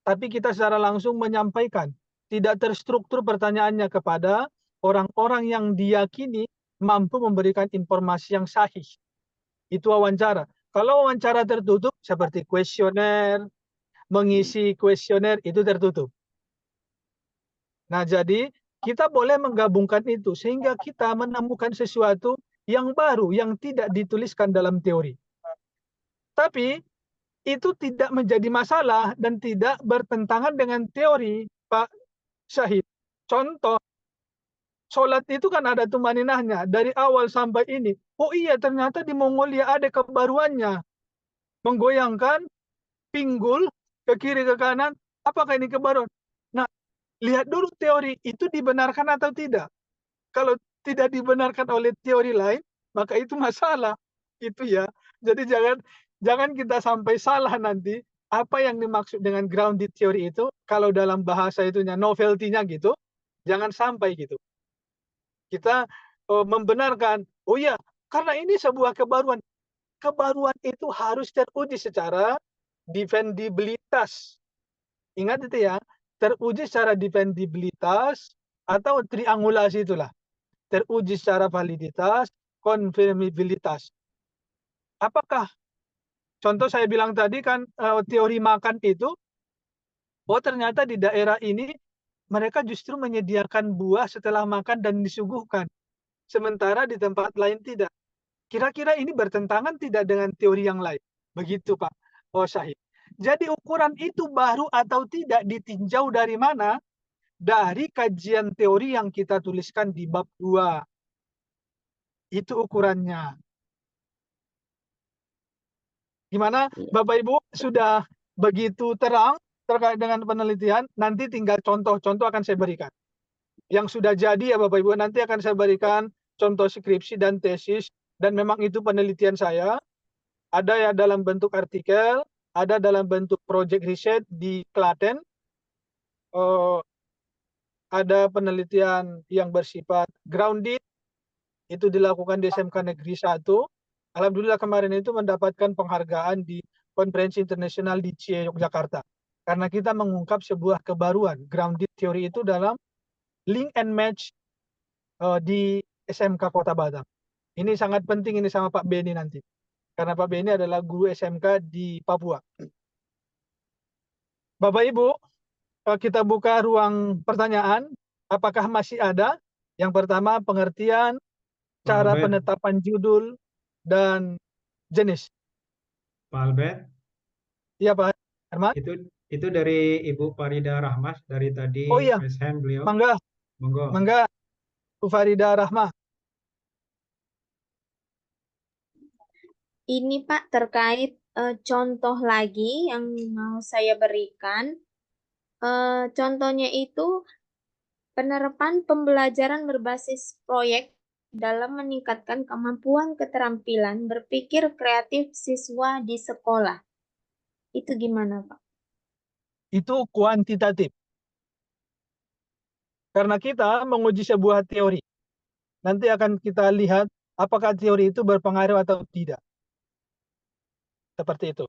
Speaker 1: Tapi kita secara langsung menyampaikan. Tidak terstruktur pertanyaannya kepada orang-orang yang diyakini mampu memberikan informasi yang sahih. Itu wawancara. Kalau wawancara tertutup seperti kuesioner, mengisi kuesioner itu tertutup. Nah, jadi kita boleh menggabungkan itu sehingga kita menemukan sesuatu yang baru yang tidak dituliskan dalam teori. Tapi itu tidak menjadi masalah dan tidak bertentangan dengan teori, Pak Syahid. Contoh, sholat itu kan ada tumaninahnya dari awal sampai ini. Oh iya, ternyata di Mongolia ada kebaruannya. Menggoyangkan pinggul ke kiri ke kanan. Apakah ini kebaruan? Nah, lihat dulu teori itu dibenarkan atau tidak. Kalau tidak dibenarkan oleh teori lain, maka itu masalah. Itu ya. Jadi jangan kita sampai salah nanti apa yang dimaksud dengan grounded theory itu. Kalau dalam bahasa itunya novelty-nya gitu, jangan sampai gitu. Kita membenarkan, oh ya, karena ini sebuah kebaruan. Kebaruan itu harus teruji secara defendibilitas. Ingat itu ya, teruji secara defendibilitas atau triangulasi itulah. Teruji secara validitas, konfirmabilitas. Apakah contoh saya bilang tadi kan teori makan itu, oh ternyata di daerah ini mereka justru menyediakan buah setelah makan dan disuguhkan. Sementara di tempat lain tidak. Kira-kira ini bertentangan tidak dengan teori yang lain? Begitu Pak Syahid. Jadi ukuran itu baru atau tidak ditinjau dari mana? Dari kajian teori yang kita tuliskan di bab 2. Itu ukurannya. Gimana Bapak Ibu sudah begitu terang terkait dengan penelitian, nanti tinggal contoh-contoh akan saya berikan. Yang sudah jadi ya Bapak Ibu, nanti akan saya berikan contoh skripsi dan tesis, dan memang itu penelitian saya. Ada ya dalam bentuk artikel, ada dalam bentuk project riset di Klaten, ada penelitian yang bersifat grounded, itu dilakukan di SMK Negeri 1. Alhamdulillah kemarin itu mendapatkan penghargaan di konferensi internasional di CIE Yogyakarta. Karena kita mengungkap sebuah kebaruan, grounded theory itu dalam link and match di SMK Kota Batam. Ini sangat penting ini sama Pak Beni nanti. Karena Pak Beni adalah guru SMK di Papua. Bapak Ibu, kita buka ruang pertanyaan. Apakah masih ada? Yang pertama, pengertian, cara
Speaker 10: Albert.
Speaker 1: penetapan judul, dan jenis.
Speaker 10: Pak Albert,
Speaker 1: Iya Pak Herman?
Speaker 10: itu dari Ibu Farida Rahmas dari tadi.
Speaker 1: Oh iya,
Speaker 10: raise hand beliau.
Speaker 1: mangga,
Speaker 10: Monggo.
Speaker 1: mangga, Bu Farida Rahmah.
Speaker 8: Ini Pak terkait contoh lagi yang mau saya berikan. Contohnya itu penerapan pembelajaran berbasis proyek dalam meningkatkan kemampuan keterampilan berpikir kreatif siswa di sekolah. Itu gimana Pak?
Speaker 1: Itu kuantitatif. Karena kita menguji sebuah teori. Nanti akan kita lihat apakah teori itu berpengaruh atau tidak. Seperti itu.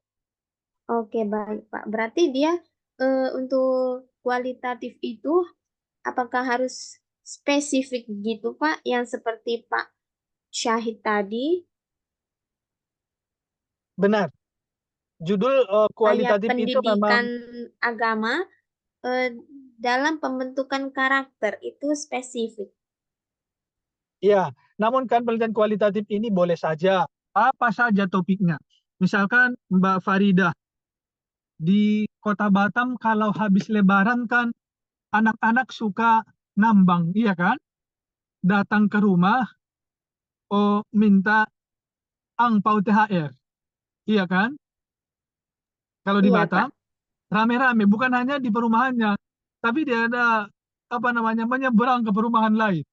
Speaker 8: Oke, baik Pak. Berarti dia untuk kualitatif itu apakah harus spesifik gitu Pak, yang seperti Pak Syahid tadi?
Speaker 1: Benar. Judul kualitatif
Speaker 8: Kayak
Speaker 1: itu
Speaker 8: pendidikan
Speaker 1: memang
Speaker 8: agama dalam pembentukan karakter itu spesifik.
Speaker 1: ya, namun kan penelitian kualitatif ini boleh saja apa saja topiknya. Misalkan Mbak Farida di Kota Batam kalau habis Lebaran kan anak-anak suka nambang, iya kan? Datang ke rumah, minta angpau THR, iya kan? Kalau di
Speaker 8: Iya,
Speaker 1: Batam rame-rame, bukan hanya di perumahannya, tapi dia ada menyeberang ke perumahan lain.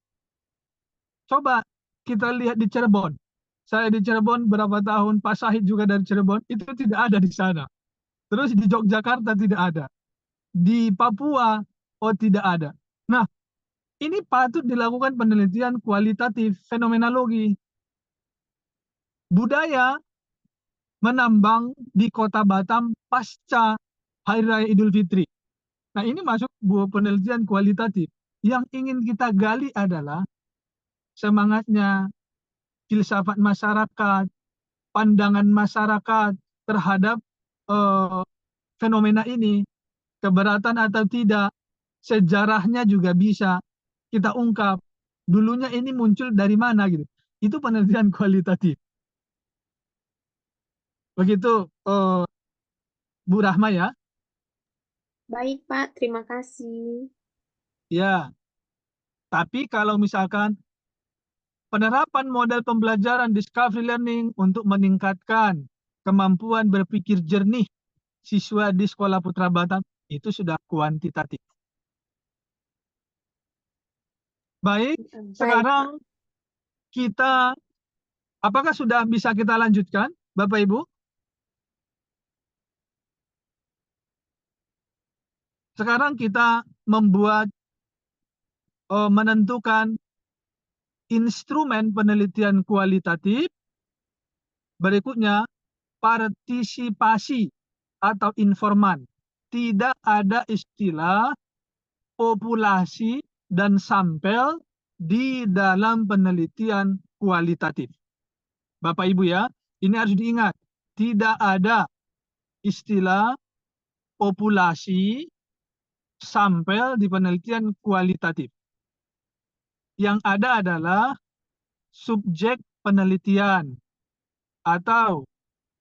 Speaker 1: Coba kita lihat di Cirebon. Saya di Cirebon berapa tahun, Pak Syahid juga dari Cirebon, itu tidak ada di sana. Terus di Yogyakarta tidak ada. Di Papua, tidak ada. Nah, ini patut dilakukan penelitian kualitatif, fenomenologi. Budaya menambang di Kota Batam pasca Hari Raya Idul Fitri. Nah, ini masuk buah penelitian kualitatif. Yang ingin kita gali adalah semangatnya, filsafat masyarakat, pandangan masyarakat terhadap fenomena ini, keberatan atau tidak, sejarahnya juga bisa kita ungkap. Dulunya ini muncul dari mana gitu. Itu penelitian kualitatif. Begitu Bu Rahma ya.
Speaker 8: Baik, Pak. Terima kasih.
Speaker 1: Ya, tapi kalau misalkan penerapan model pembelajaran discovery learning untuk meningkatkan kemampuan berpikir jernih siswa di Sekolah Putra Batam itu sudah kuantitatif. Baik,
Speaker 8: Baik,
Speaker 1: sekarang kita apakah sudah bisa kita lanjutkan, Bapak Ibu? Sekarang kita menentukan instrumen penelitian kualitatif. Berikutnya, partisipasi atau informan. Tidak ada istilah populasi dan sampel di dalam penelitian kualitatif. Bapak Ibu ya, ini harus diingat. Tidak ada istilah populasi sampel di penelitian kualitatif. Yang ada adalah subjek penelitian atau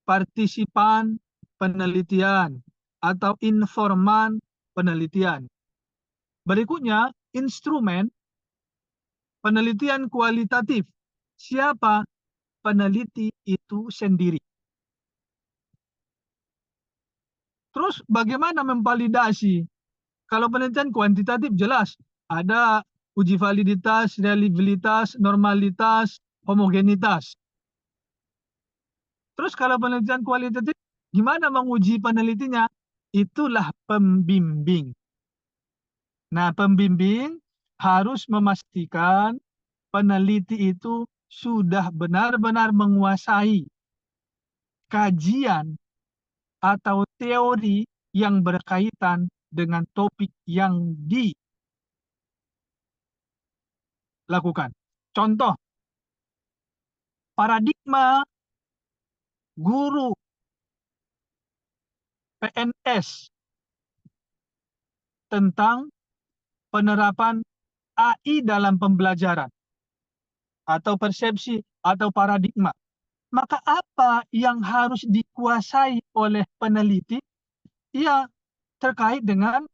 Speaker 1: partisipan penelitian atau informan penelitian. Berikutnya, instrumen penelitian kualitatif. Siapa peneliti itu sendiri? Terus bagaimana memvalidasi? Kalau penelitian kuantitatif jelas ada uji validitas, reliabilitas, normalitas, homogenitas. Terus kalau penelitian kualitatif, gimana menguji penelitinya? Itulah pembimbing. Nah, pembimbing harus memastikan peneliti itu sudah benar-benar menguasai kajian atau teori yang berkaitan dengan topik yang dilakukan. Contoh, paradigma guru PNS tentang penerapan AI dalam pembelajaran atau persepsi atau paradigma. Maka apa yang harus dikuasai oleh peneliti? Ya, terkait dengan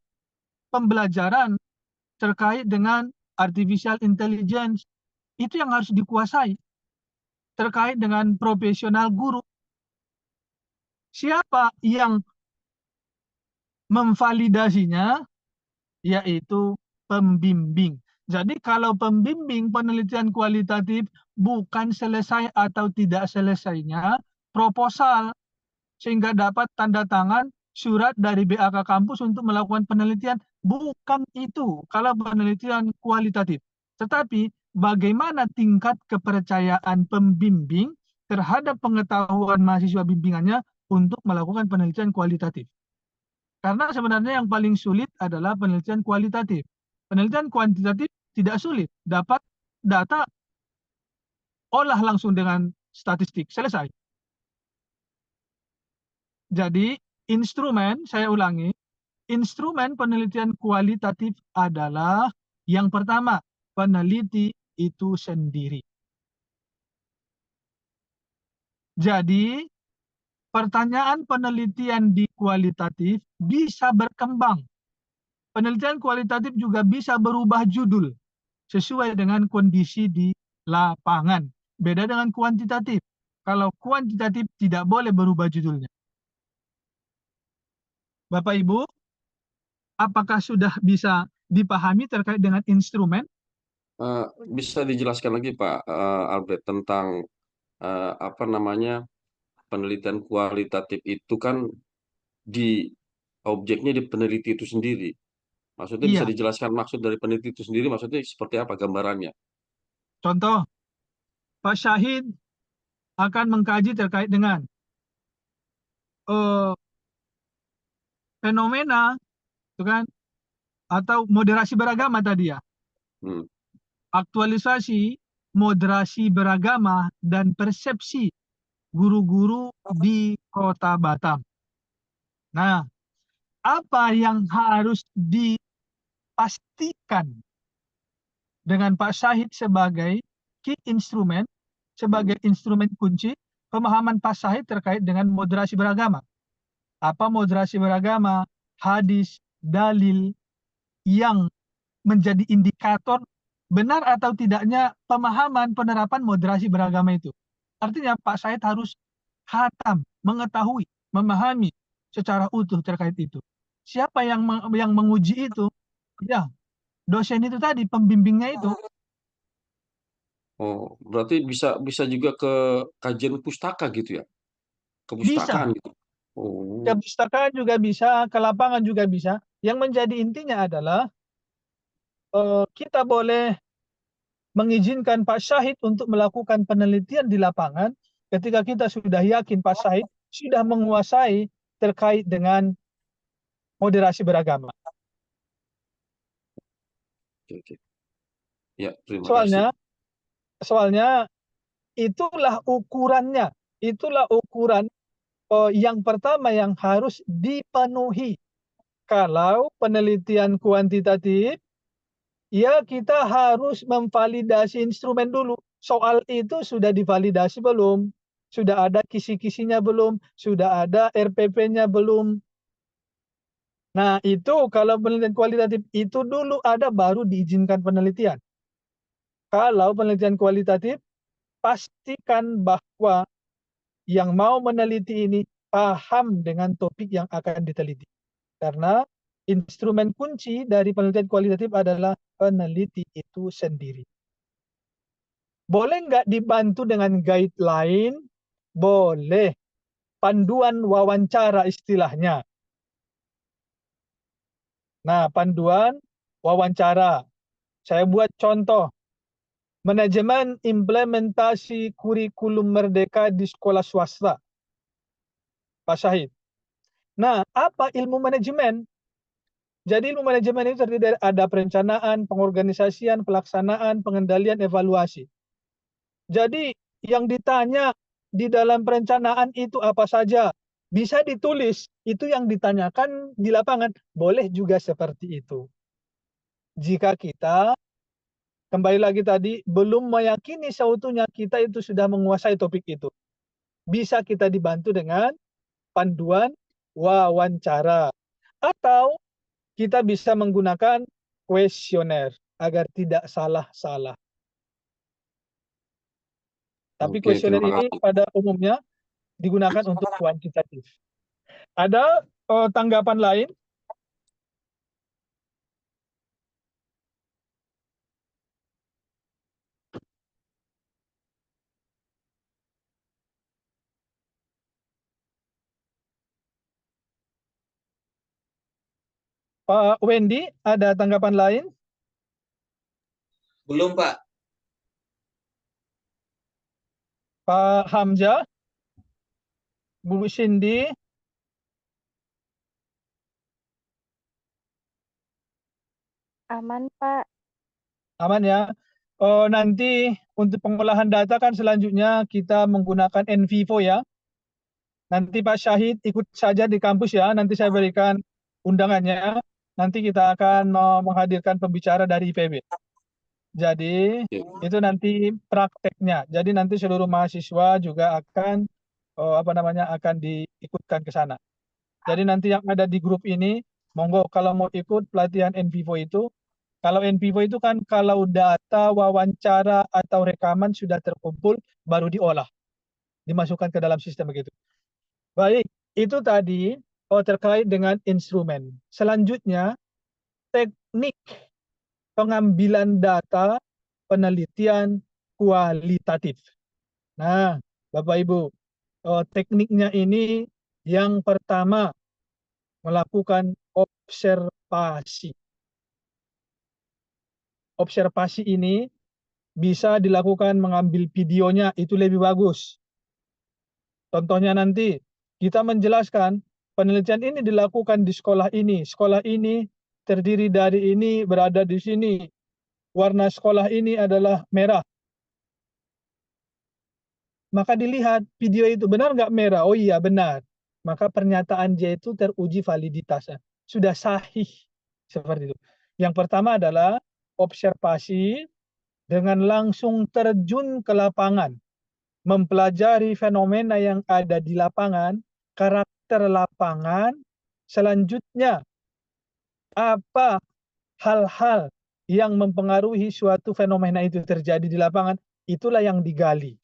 Speaker 1: pembelajaran, terkait dengan artificial intelligence, itu yang harus dikuasai. Terkait dengan profesional guru. Siapa yang memvalidasinya? Yaitu pembimbing. Jadi kalau pembimbing penelitian kualitatif bukan selesai atau tidak selesainya proposal sehingga dapat tanda tangan surat dari BAK kampus untuk melakukan penelitian, bukan itu kalau penelitian kualitatif. Tetapi bagaimana tingkat kepercayaan pembimbing terhadap pengetahuan mahasiswa bimbingannya untuk melakukan penelitian kualitatif. Karena sebenarnya yang paling sulit adalah penelitian kualitatif. Penelitian kuantitatif tidak sulit, dapat data, olah langsung dengan statistik, selesai. Jadi, instrumen, saya ulangi, instrumen penelitian kualitatif adalah yang pertama, peneliti itu sendiri. Jadi, pertanyaan penelitian di kualitatif bisa berkembang. Penelitian kualitatif juga bisa berubah judul sesuai dengan kondisi di lapangan. Beda dengan kuantitatif. Kalau kuantitatif tidak boleh berubah judulnya. Bapak Ibu, apakah sudah bisa dipahami terkait dengan instrumen?
Speaker 5: Bisa dijelaskan lagi Pak Albert tentang apa namanya penelitian kualitatif itu kan di objeknya di peneliti itu sendiri. Maksudnya bisa
Speaker 1: Iya.
Speaker 5: dijelaskan maksud dari peneliti itu sendiri, maksudnya seperti apa gambarannya?
Speaker 1: Contoh, Pak Syahid akan mengkaji terkait dengan fenomena, itu kan, atau moderasi beragama tadi ya. Aktualisasi moderasi beragama dan persepsi guru-guru di Kota Batam. Nah, apa yang harus dipastikan dengan Pak Syahid sebagai key instrumen, sebagai instrumen kunci pemahaman Pak Syahid terkait dengan moderasi beragama? Apa moderasi beragama, hadis, dalil yang menjadi indikator benar atau tidaknya pemahaman penerapan moderasi beragama itu. Artinya Pak Said harus khatam, mengetahui, memahami secara utuh terkait itu. Siapa yang menguji itu? Ya, dosen itu tadi, pembimbingnya itu.
Speaker 5: Oh, berarti bisa juga ke kajian pustaka gitu ya?
Speaker 1: Bisa.
Speaker 5: Kepustakaan gitu. Oh.
Speaker 1: Ke pustakaan juga bisa, ke lapangan juga bisa. Yang menjadi intinya adalah kita boleh mengizinkan Pak Syahid untuk melakukan penelitian di lapangan ketika kita sudah yakin Pak Syahid sudah menguasai terkait dengan moderasi beragama.
Speaker 5: Oke. Ya, terima kasih.
Speaker 1: Soalnya itulah ukurannya, itulah ukuran yang pertama yang harus dipenuhi. Kalau penelitian kuantitatif, ya kita harus memvalidasi instrumen dulu. Soal itu sudah divalidasi belum? Sudah ada kisi-kisinya belum? Sudah ada RPP-nya belum? Nah itu kalau penelitian kualitatif itu dulu ada baru diizinkan penelitian. Kalau penelitian kualitatif, pastikan bahwa yang mau meneliti ini paham dengan topik yang akan diteliti. Karena instrumen kunci dari penelitian kualitatif adalah peneliti itu sendiri. Boleh nggak dibantu dengan guideline? Boleh. Panduan wawancara istilahnya. Nah, panduan wawancara. Saya buat contoh. Manajemen implementasi kurikulum merdeka di sekolah swasta. Pak Syahid. Nah, apa ilmu manajemen? Jadi ilmu manajemen itu terdiri dari ada perencanaan, pengorganisasian, pelaksanaan, pengendalian, evaluasi. Jadi yang ditanya di dalam perencanaan itu apa saja? Bisa ditulis, itu yang ditanyakan di lapangan. Boleh juga seperti itu. Jika kita, kembali lagi tadi, belum meyakini seutuhnya kita itu sudah menguasai topik itu. Bisa kita dibantu dengan panduan wawancara. Atau kita bisa menggunakan kuesioner agar tidak salah-salah. Tapi
Speaker 5: Oke,
Speaker 1: kuesioner
Speaker 5: terima
Speaker 1: ini
Speaker 5: kasih.
Speaker 1: pada umumnya digunakan untuk kuantitatif. Ada tanggapan lain? Pak Wendy, ada tanggapan lain?
Speaker 7: Belum, Pak.
Speaker 1: Pak Hamzah? Bu Cindy?
Speaker 11: Aman, Pak.
Speaker 1: Aman ya. Nanti untuk pengolahan data kan selanjutnya kita menggunakan NVivo ya. Nanti Pak Syahid ikut saja di kampus ya. Nanti saya berikan undangannya. Nanti kita akan menghadirkan pembicara dari IPB. Jadi itu nanti prakteknya. Jadi nanti seluruh mahasiswa juga akan akan diikutkan ke sana. Jadi nanti yang ada di grup ini, monggo kalau mau ikut pelatihan NVivo itu. Kalau NVivo itu kan kalau data, wawancara, atau rekaman sudah terkumpul, baru diolah. Dimasukkan ke dalam sistem begitu. Baik, itu tadi terkait dengan instrumen. Selanjutnya, teknik pengambilan data penelitian kualitatif. Nah, Bapak Ibu, tekniknya ini yang pertama melakukan observasi. Observasi ini bisa dilakukan mengambil videonya, itu lebih bagus. Contohnya nanti kita menjelaskan penelitian ini dilakukan di sekolah ini terdiri dari ini, berada di sini. Warna sekolah ini adalah merah. Maka dilihat video itu benar nggak merah? Oh iya benar. Maka pernyataan dia itu teruji validitasnya. Sudah sahih. Seperti itu. Yang pertama adalah observasi dengan langsung terjun ke lapangan. Mempelajari fenomena yang ada di lapangan, karakter lapangan selanjutnya. Apa hal-hal yang mempengaruhi suatu fenomena itu terjadi di lapangan, itulah yang digali.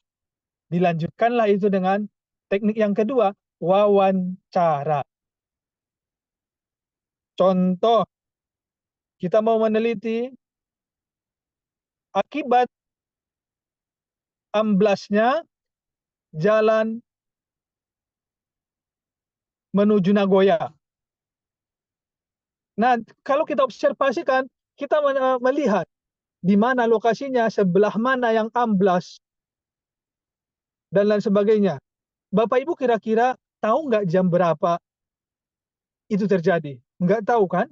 Speaker 1: Dilanjutkanlah itu dengan teknik yang kedua, wawancara. Contoh, kita mau meneliti akibat amblasnya jalan menuju Nagoya. Nah, kalau kita observasikan, kita melihat di mana lokasinya, sebelah mana yang amblas, dan lain sebagainya. Bapak Ibu kira-kira tahu nggak jam berapa itu terjadi? Nggak tahu kan?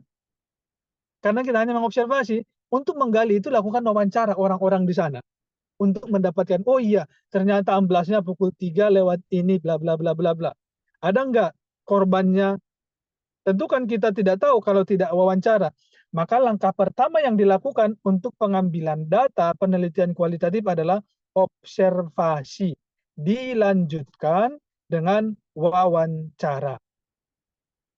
Speaker 1: Karena kita hanya mengobservasi. Untuk menggali itu lakukan wawancara orang-orang di sana. Untuk mendapatkan, oh iya, ternyata amblasnya pukul 3 lewat ini, bla bla bla bla bla. Ada nggak korbannya? Tentu kan kita tidak tahu kalau tidak wawancara. Maka langkah pertama yang dilakukan untuk pengambilan data penelitian kualitatif adalah observasi. Dilanjutkan dengan wawancara.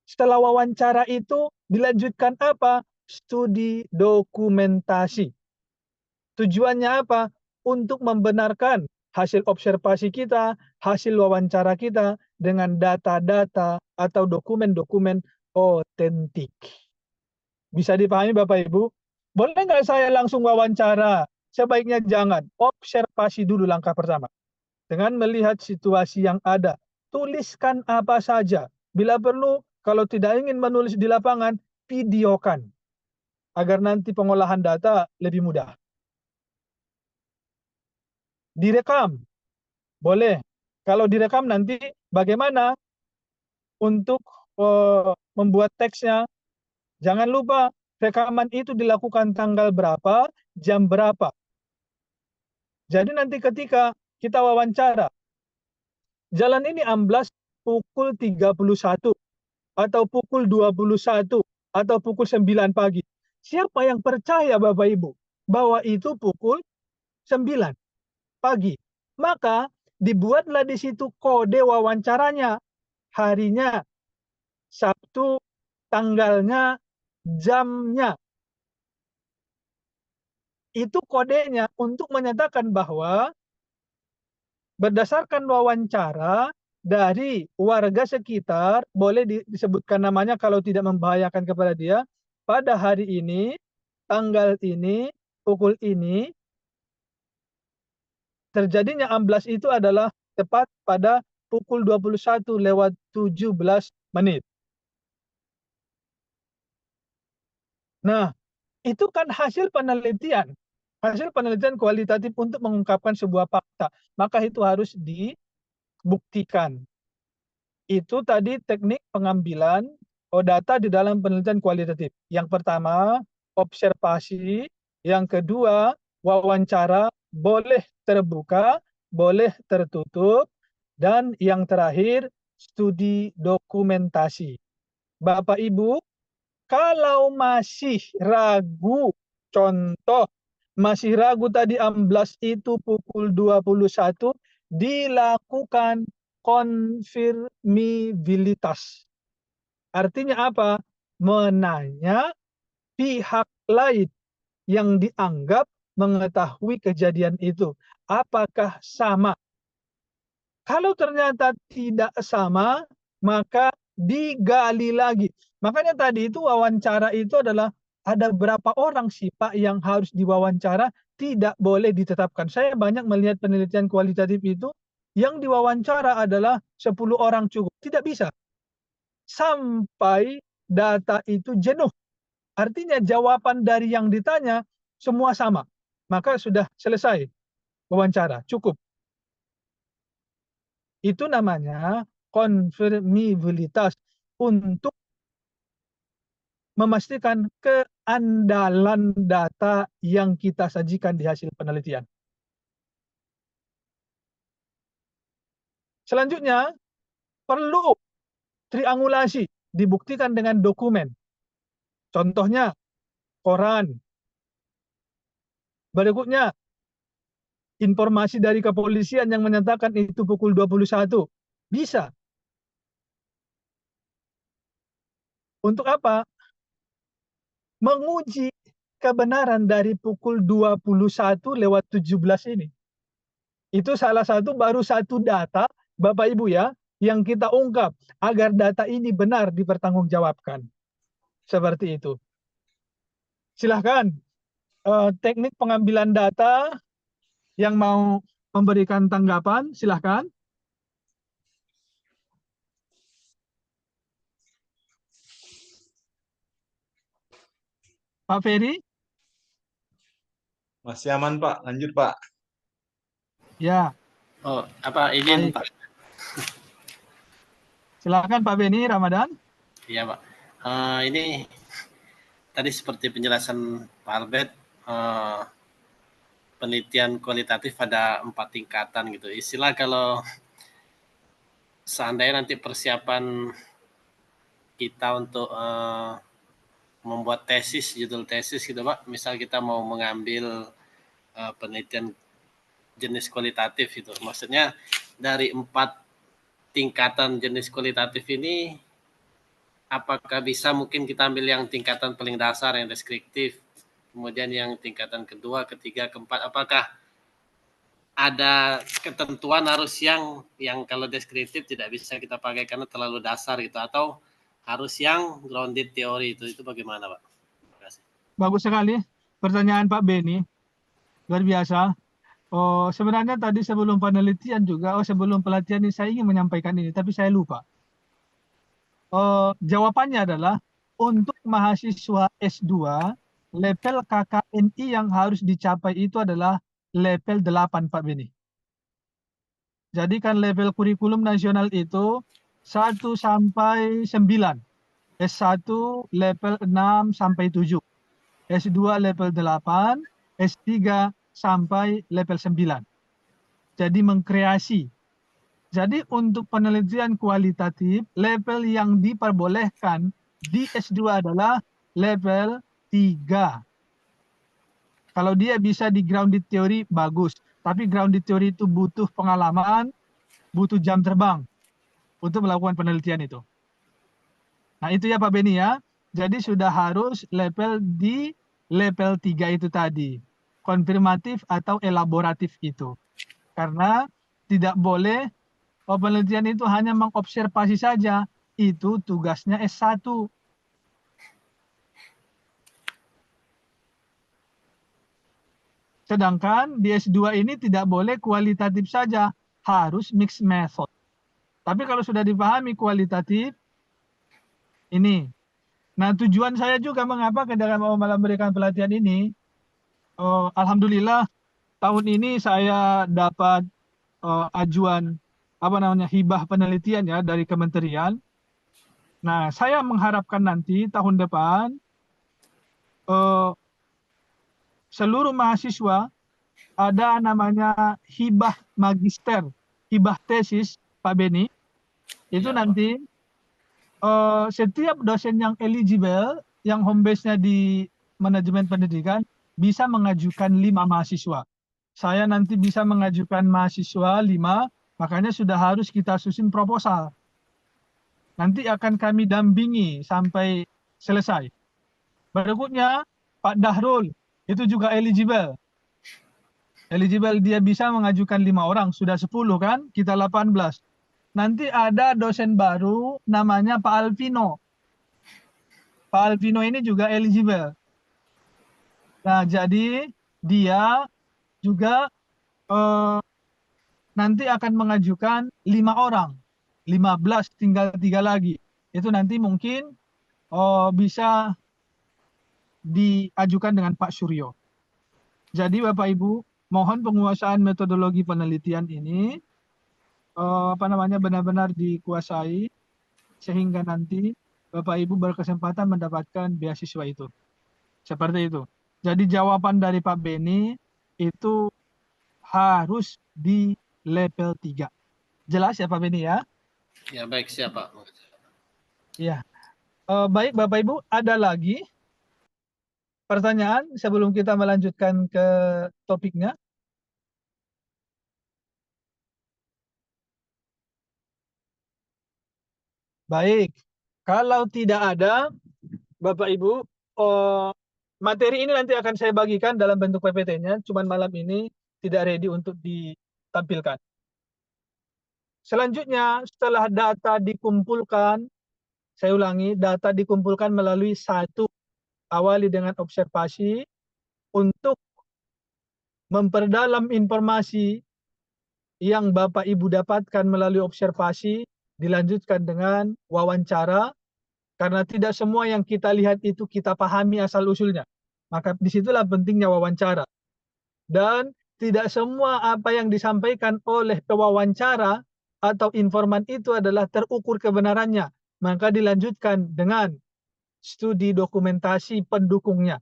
Speaker 1: Setelah wawancara itu dilanjutkan apa? Studi dokumentasi. Tujuannya apa? Untuk membenarkan hasil observasi kita, hasil wawancara kita dengan data-data atau dokumen-dokumen otentik. Bisa dipahami Bapak Ibu? Boleh nggak saya langsung wawancara? Sebaiknya jangan. Observasi dulu langkah pertama. Dengan melihat situasi yang ada. Tuliskan apa saja. Bila perlu, kalau tidak ingin menulis di lapangan, videokan. Agar nanti pengolahan data lebih mudah. Direkam. Boleh. Kalau direkam nanti bagaimana untuk membuat teksnya? Jangan lupa rekaman itu dilakukan tanggal berapa, jam berapa. Jadi nanti ketika kita wawancara, jalan ini amblas pukul 31 atau pukul 21 atau pukul 9 pagi. Siapa yang percaya Bapak Ibu bahwa itu pukul 9 pagi? Maka dibuatlah di situ kode wawancaranya. Harinya, Sabtu, tanggalnya, jamnya. Itu kodenya untuk menyatakan bahwa berdasarkan wawancara dari warga sekitar, boleh disebutkan namanya kalau tidak membahayakan kepada dia, pada hari ini, tanggal ini, pukul ini, terjadinya amblas itu adalah tepat pada pukul 21 lewat 17 menit. Nah, itu kan hasil penelitian kualitatif untuk mengungkapkan sebuah fakta. Maka itu harus dibuktikan. Itu tadi teknik pengambilan data di dalam penelitian kualitatif. Yang pertama, observasi. Yang kedua, wawancara, boleh terbuka, boleh tertutup. Dan yang terakhir, studi dokumentasi. Bapak Ibu, kalau masih ragu, contoh, masih ragu tadi amblas itu pukul 21, dilakukan konfirmabilitas. Artinya apa? Menanya pihak lain yang dianggap mengetahui kejadian itu. Apakah sama? Kalau ternyata tidak sama, maka digali lagi. Makanya tadi itu wawancara itu adalah ada berapa orang sih Pak yang harus diwawancara, tidak boleh ditetapkan. Saya banyak melihat penelitian kualitatif itu yang diwawancara adalah 10 orang cukup. Tidak bisa. Sampai data itu jenuh. Artinya jawaban dari yang ditanya semua sama. Maka sudah selesai wawancara, cukup. Itu namanya konfirmabilitas untuk memastikan keandalan data yang kita sajikan di hasil penelitian. Selanjutnya, perlu triangulasi, dibuktikan dengan dokumen. Contohnya, koran. Berikutnya, informasi dari kepolisian yang menyatakan itu pukul 21. Bisa. Untuk apa? Menguji kebenaran dari pukul 21:17 ini. Itu salah satu, baru satu data, Bapak Ibu ya, yang kita ungkap agar data ini benar dipertanggungjawabkan. Seperti itu. Silahkan teknik pengambilan data yang mau memberikan tanggapan, silahkan. Pak Ferry?
Speaker 3: Masih aman, Pak. Lanjut, Pak.
Speaker 1: Ya.
Speaker 4: Oh, apa izin
Speaker 1: Baik.
Speaker 4: Pak?
Speaker 1: Silakan Pak Beni Ramadan.
Speaker 4: Iya Pak. Ini tadi seperti penjelasan Pak Albert, penelitian kualitatif ada 4 tingkatan gitu. Istilah kalau seandainya nanti persiapan kita untuk membuat tesis, judul tesis gitu Pak, misal kita mau mengambil penelitian jenis kualitatif itu, maksudnya dari 4 tingkatan jenis kualitatif ini, apakah bisa mungkin kita ambil yang tingkatan paling dasar yang deskriptif, kemudian yang tingkatan kedua, ketiga, keempat, apakah ada ketentuan harus yang kalau deskriptif tidak bisa kita pakai karena terlalu dasar gitu, atau harus yang grounded teori itu bagaimana Pak? Terima kasih.
Speaker 1: Bagus sekali pertanyaan Pak Beni, luar biasa. Oh, sebenarnya tadi sebelum penelitian juga, sebelum pelatihan ini saya ingin menyampaikan ini, tapi saya lupa. Jawabannya adalah untuk mahasiswa S2, level KKNI yang harus dicapai itu adalah level 8 Pak Beni. Jadi kan level kurikulum nasional itu 1 sampai 9. S1 level 6 sampai 7. S2 level 8, S3 sampai level 9. Jadi mengkreasi. Jadi untuk penelitian kualitatif, level yang diperbolehkan di S2 adalah level 3. Kalau dia bisa di grounded theory, bagus. Tapi grounded theory itu butuh pengalaman, butuh jam terbang untuk melakukan penelitian itu. Nah itu ya Pak Beni ya. Jadi sudah harus level di level 3 itu tadi. Konfirmatif atau elaboratif itu. Karena tidak boleh penelitian itu hanya mengobservasi saja. Itu tugasnya S1. Sedangkan di S2 ini tidak boleh kualitatif saja, harus mixed method. Tapi kalau sudah dipahami kualitatif, ini. Nah tujuan saya juga mengapa ke dalam memberikan pelatihan ini, alhamdulillah tahun ini saya dapat ajuan hibah penelitian ya dari kementerian. Nah saya mengharapkan nanti tahun depan seluruh mahasiswa ada namanya hibah magister, hibah tesis Pak Beni. Itu ya, nanti setiap dosen yang eligible, yang home base-nya di manajemen pendidikan, bisa mengajukan 5 mahasiswa. Saya nanti bisa mengajukan mahasiswa 5, makanya sudah harus kita susun proposal. Nanti akan kami dampingi sampai selesai. Berikutnya, Pak Dahrul, itu juga eligible. Eligible, dia bisa mengajukan 5 orang, sudah 10 kan, kita 18. Nanti ada dosen baru namanya Pak Alvino. Pak Alvino ini juga eligible. Nah, jadi dia juga nanti akan mengajukan 5 orang. 15 tinggal 3 lagi. Itu nanti mungkin bisa diajukan dengan Pak Suryo. Jadi Bapak Ibu, mohon penguasaan metodologi penelitian ini benar-benar dikuasai sehingga nanti Bapak Ibu berkesempatan mendapatkan beasiswa itu. Seperti itu. Jadi jawaban dari Pak Beni itu harus di level 3. Jelas ya Pak Beni ya?
Speaker 4: Ya baik, siap Pak.
Speaker 1: Ya. Baik Bapak Ibu, ada lagi pertanyaan sebelum kita melanjutkan ke topiknya? Baik. Kalau tidak ada, Bapak Ibu, materi ini nanti akan saya bagikan dalam bentuk PPT-nya, cuman malam ini tidak ready untuk ditampilkan. Selanjutnya, setelah data dikumpulkan, saya ulangi, data dikumpulkan melalui satu, awali dengan observasi, untuk memperdalam informasi yang Bapak Ibu dapatkan melalui observasi, dilanjutkan dengan wawancara, karena tidak semua yang kita lihat itu kita pahami asal-usulnya. Maka disitulah pentingnya wawancara. Dan tidak semua apa yang disampaikan oleh pewawancara atau informan itu adalah terukur kebenarannya. Maka dilanjutkan dengan studi dokumentasi pendukungnya.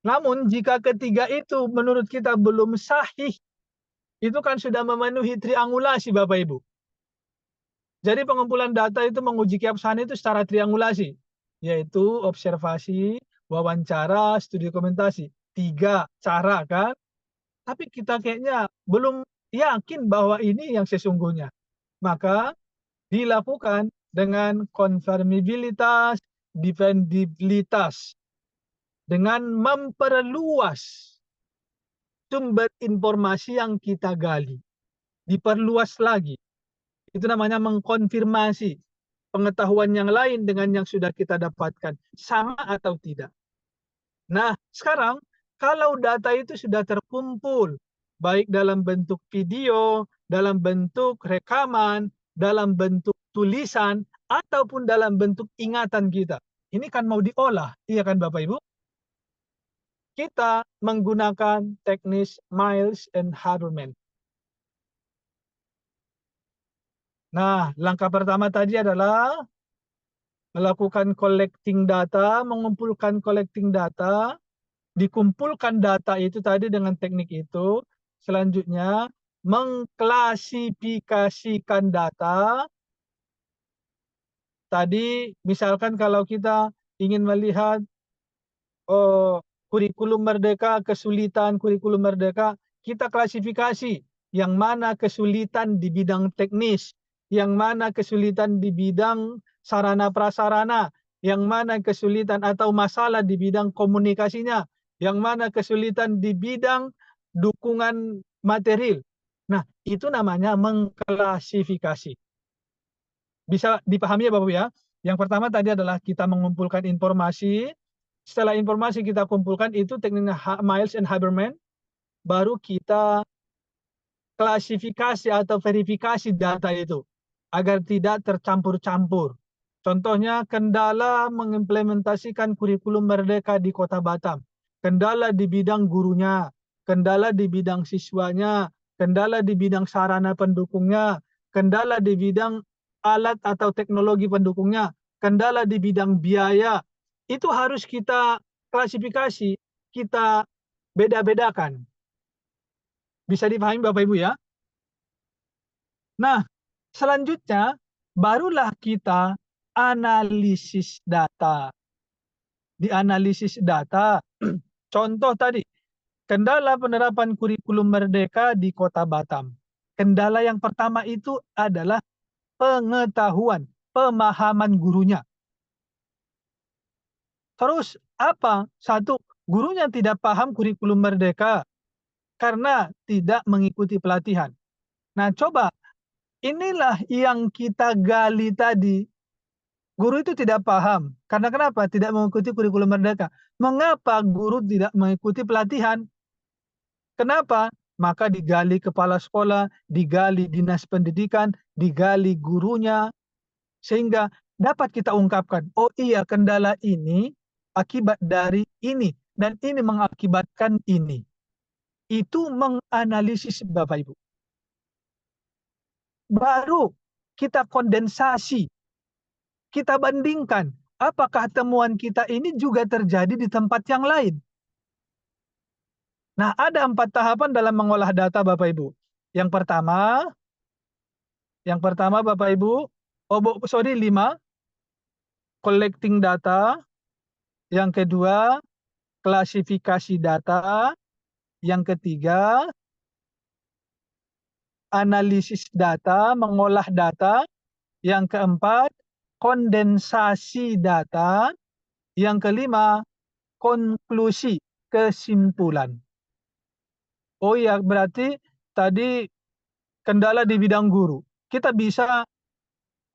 Speaker 1: Namun jika ketiga itu menurut kita belum sahih, itu kan sudah memenuhi triangulasi Bapak Ibu. Jadi pengumpulan data itu menguji keabsahan itu secara triangulasi, yaitu observasi, wawancara, studi dokumentasi. 3 cara kan? Tapi kita kayaknya belum yakin bahwa ini yang sesungguhnya. Maka dilakukan dengan konfirmabilitas, defendibilitas, dengan memperluas sumber informasi yang kita gali. Diperluas lagi. Itu namanya mengkonfirmasi pengetahuan yang lain dengan yang sudah kita dapatkan. Sama atau tidak. Nah, sekarang kalau data itu sudah terkumpul, baik dalam bentuk video, dalam bentuk rekaman, dalam bentuk tulisan, ataupun dalam bentuk ingatan kita. Ini kan mau diolah, iya kan Bapak Ibu? Kita menggunakan teknis Miles and Haberman. Nah, langkah pertama tadi adalah melakukan collecting data, mengumpulkan collecting data, dikumpulkan data itu tadi dengan teknik itu. Selanjutnya, mengklasifikasikan data. Tadi misalkan kalau kita ingin melihat kurikulum merdeka, kesulitan kurikulum merdeka, kita klasifikasi yang mana kesulitan di bidang teknis, yang mana kesulitan di bidang sarana prasarana, yang mana kesulitan atau masalah di bidang komunikasinya, yang mana kesulitan di bidang dukungan material. Nah, itu namanya mengklasifikasi. Bisa dipahami ya Bapak ya? Yang pertama tadi adalah kita mengumpulkan informasi. Setelah informasi kita kumpulkan itu tekniknya Miles and Haberman, baru kita klasifikasi atau verifikasi data itu agar tidak tercampur-campur. Contohnya kendala mengimplementasikan kurikulum merdeka di Kota Batam. Kendala di bidang gurunya, kendala di bidang siswanya, kendala di bidang sarana pendukungnya, kendala di bidang alat atau teknologi pendukungnya, kendala di bidang biaya. Itu harus kita klasifikasi, kita beda-bedakan. Bisa dipahami Bapak Ibu ya? Nah, selanjutnya barulah kita analisis data. Di analisis data, contoh tadi, kendala penerapan kurikulum merdeka di Kota Batam. Kendala yang pertama itu adalah pengetahuan, pemahaman gurunya. Terus apa? Satu, gurunya tidak paham kurikulum merdeka karena tidak mengikuti pelatihan. Nah, coba inilah yang kita gali tadi. Guru itu tidak paham. Karena kenapa? Tidak mengikuti kurikulum merdeka. Mengapa guru tidak mengikuti pelatihan? Kenapa? Maka digali kepala sekolah, digali dinas pendidikan, digali gurunya, sehingga dapat kita ungkapkan, oh iya kendala ini akibat dari ini, dan ini mengakibatkan ini. Itu menganalisis Bapak Ibu. Baru kita kondensasi, kita bandingkan, apakah temuan kita ini juga terjadi di tempat yang lain. Nah, ada 4 tahapan dalam mengolah data Bapak Ibu. Yang pertama Bapak Ibu, 5, collecting data. Yang kedua, klasifikasi data. Yang ketiga, analisis data, mengolah data. Yang keempat, kondensasi data. Yang kelima, konklusi, kesimpulan. Oh iya, berarti tadi kendala di bidang guru. Kita bisa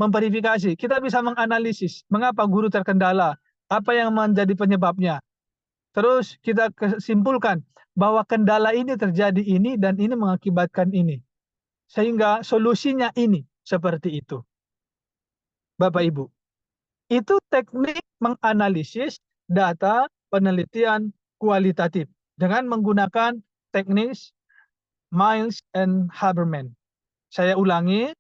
Speaker 1: memverifikasi, kita bisa menganalisis mengapa guru terkendala, apa yang menjadi penyebabnya. Terus kita kesimpulkan bahwa kendala ini terjadi ini dan ini mengakibatkan ini. Sehingga solusinya ini, seperti itu. Bapak Ibu, itu teknik menganalisis data penelitian kualitatif dengan menggunakan teknik Miles and Haberman. Saya ulangi,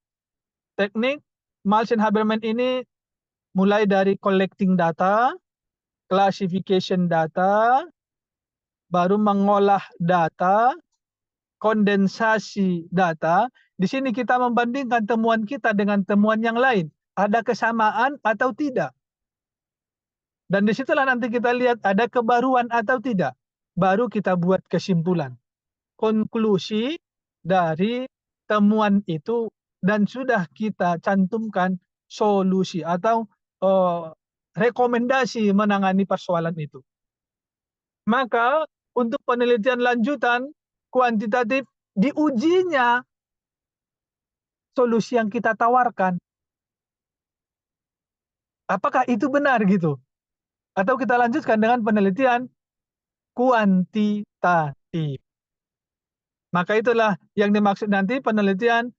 Speaker 1: teknik Miles and Haberman ini mulai dari collecting data, classification data, baru mengolah data, kondensasi data. Di sini kita membandingkan temuan kita dengan temuan yang lain. Ada kesamaan atau tidak. Dan disitulah nanti kita lihat ada kebaruan atau tidak. Baru kita buat kesimpulan. Konklusi dari temuan itu dan sudah kita cantumkan solusi atau rekomendasi menangani persoalan itu. Maka untuk penelitian lanjutan kuantitatif diujinya solusi yang kita tawarkan. Apakah itu benar gitu? Atau kita lanjutkan dengan penelitian kuantitatif. Maka itulah yang dimaksud nanti penelitian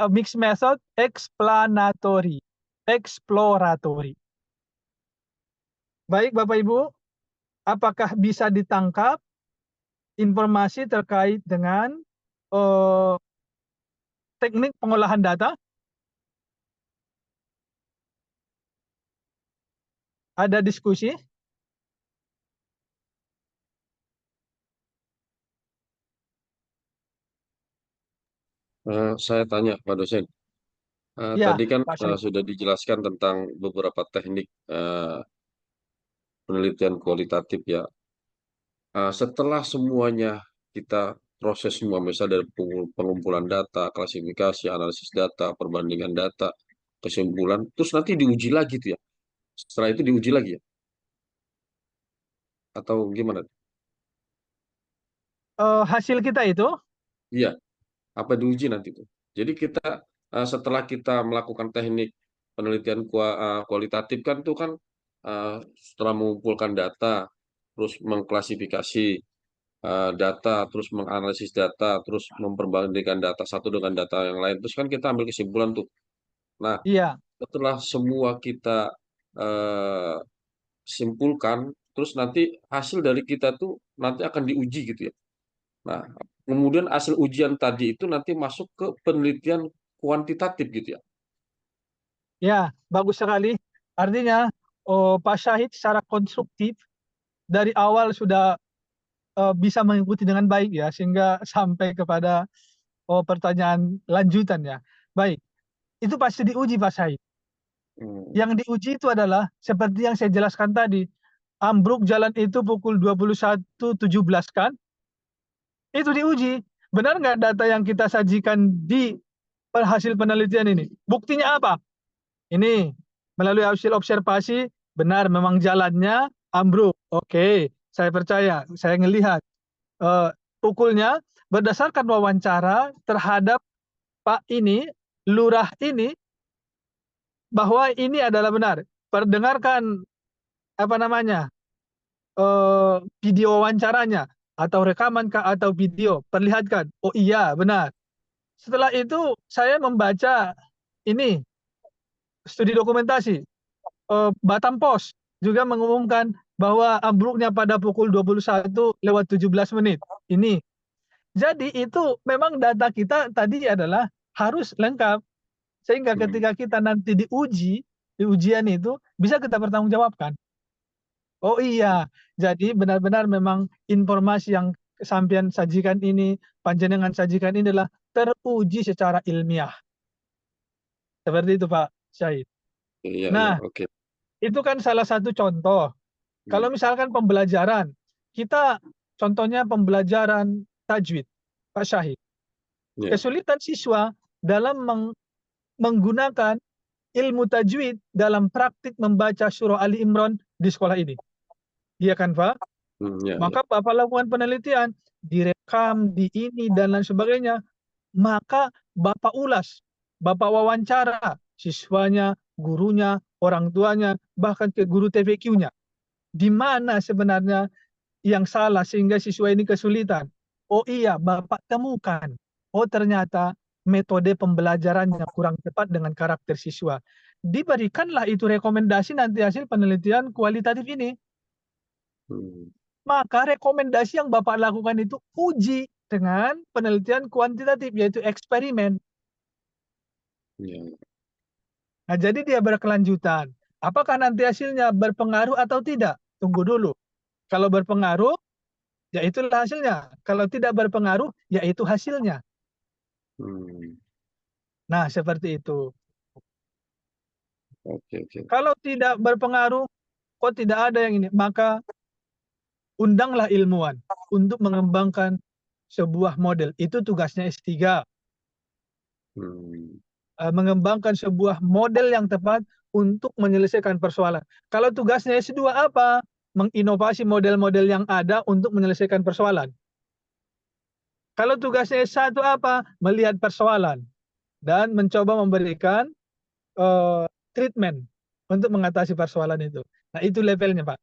Speaker 1: mixed method explanatory, exploratory. Baik Bapak Ibu, apakah bisa ditangkap informasi terkait dengan teknik pengolahan data? Ada diskusi?
Speaker 5: Saya tanya Pak dosen,
Speaker 1: Ya,
Speaker 5: tadi kan
Speaker 1: Pak Syed.
Speaker 5: sudah dijelaskan tentang beberapa teknik penelitian kualitatif ya. Setelah semuanya kita proses semua, misalnya dari pengumpulan data, klasifikasi, analisis data, perbandingan data, kesimpulan, terus nanti diuji lagi tuh ya. Setelah itu diuji lagi ya? Atau gimana?
Speaker 1: Hasil kita itu?
Speaker 5: Iya, apa diuji nanti tuh? Jadi kita setelah kita melakukan teknik penelitian kualitatif kan tuh kan setelah mengumpulkan data, terus mengklasifikasi data, terus menganalisis data, terus memperbandingkan data satu dengan data yang lain, terus kan kita ambil kesimpulan tuh. Nah,
Speaker 1: Iya.
Speaker 5: setelah semua kita eh, simpulkan, terus nanti hasil dari kita tuh nanti akan diuji gitu ya. Nah, kemudian hasil ujian tadi itu nanti masuk ke penelitian kuantitatif gitu ya.
Speaker 1: Ya, bagus sekali. Artinya Pak Syahid secara konstruktif dari awal sudah bisa mengikuti dengan baik ya, sehingga sampai kepada pertanyaan lanjutan ya. Baik, itu pasti diuji Pak Syahid. Yang diuji itu adalah seperti yang saya jelaskan tadi, ambruk jalan itu pukul 21.17 kan? Itu diuji. Benar nggak data yang kita sajikan di hasil penelitian ini? Buktinya apa? Ini melalui hasil observasi benar memang jalannya ambruk. Oke, saya percaya, saya ngelihat pukulnya berdasarkan wawancara terhadap Pak ini, lurah ini, bahwa ini adalah benar. Perdengarkan apa namanya video wawancaranya atau rekaman atau video, perlihatkan. Oh iya benar. Setelah itu saya membaca ini studi dokumentasi. Batam Pos juga mengumumkan bahwa ambruknya pada pukul 21:17. Ini. Jadi itu memang data kita tadi adalah harus lengkap. Sehingga ketika kita nanti diuji, di ujian itu bisa kita bertanggungjawabkan. Oh iya, jadi benar-benar memang informasi yang sampean sajikan ini, panjenengan sajikan ini adalah teruji secara ilmiah. Seperti itu Pak Syahid.
Speaker 5: Iya,
Speaker 1: Nah,
Speaker 5: oke.
Speaker 1: itu kan salah satu contoh. Kalau misalkan pembelajaran, kita contohnya pembelajaran tajwid, Pak Syahid.
Speaker 5: Ya.
Speaker 1: Kesulitan siswa dalam menggunakan ilmu tajwid dalam praktik membaca surah Ali Imran di sekolah ini. Iya kan, Pak?
Speaker 5: Ya,
Speaker 1: Maka Bapak lakukan penelitian, direkam, di ini, dan lain sebagainya. Maka Bapak ulas, Bapak wawancara siswanya, gurunya, orang tuanya, bahkan ke guru TVQ-nya. Di mana sebenarnya yang salah sehingga siswa ini kesulitan? Oh iya, Bapak temukan. Oh ternyata metode pembelajarannya kurang tepat dengan karakter siswa. Diberikanlah itu rekomendasi nanti hasil penelitian kualitatif ini. Maka rekomendasi yang Bapak lakukan itu uji dengan penelitian kuantitatif, yaitu eksperimen. Nah, jadi dia berkelanjutan. Apakah nanti hasilnya berpengaruh atau tidak? Tunggu dulu. Kalau berpengaruh, ya itulah hasilnya. Kalau tidak berpengaruh, ya itu hasilnya. Nah, seperti itu. Kalau tidak berpengaruh, kok tidak ada yang ini, maka undanglah ilmuwan untuk mengembangkan sebuah model. Itu tugasnya S3. Mengembangkan sebuah model yang tepat untuk menyelesaikan persoalan. Kalau tugasnya S2 apa? Menginovasi model-model yang ada untuk menyelesaikan persoalan. Kalau tugasnya S1 apa? Melihat persoalan dan mencoba memberikan treatment untuk mengatasi persoalan itu. Nah, itu levelnya, Pak.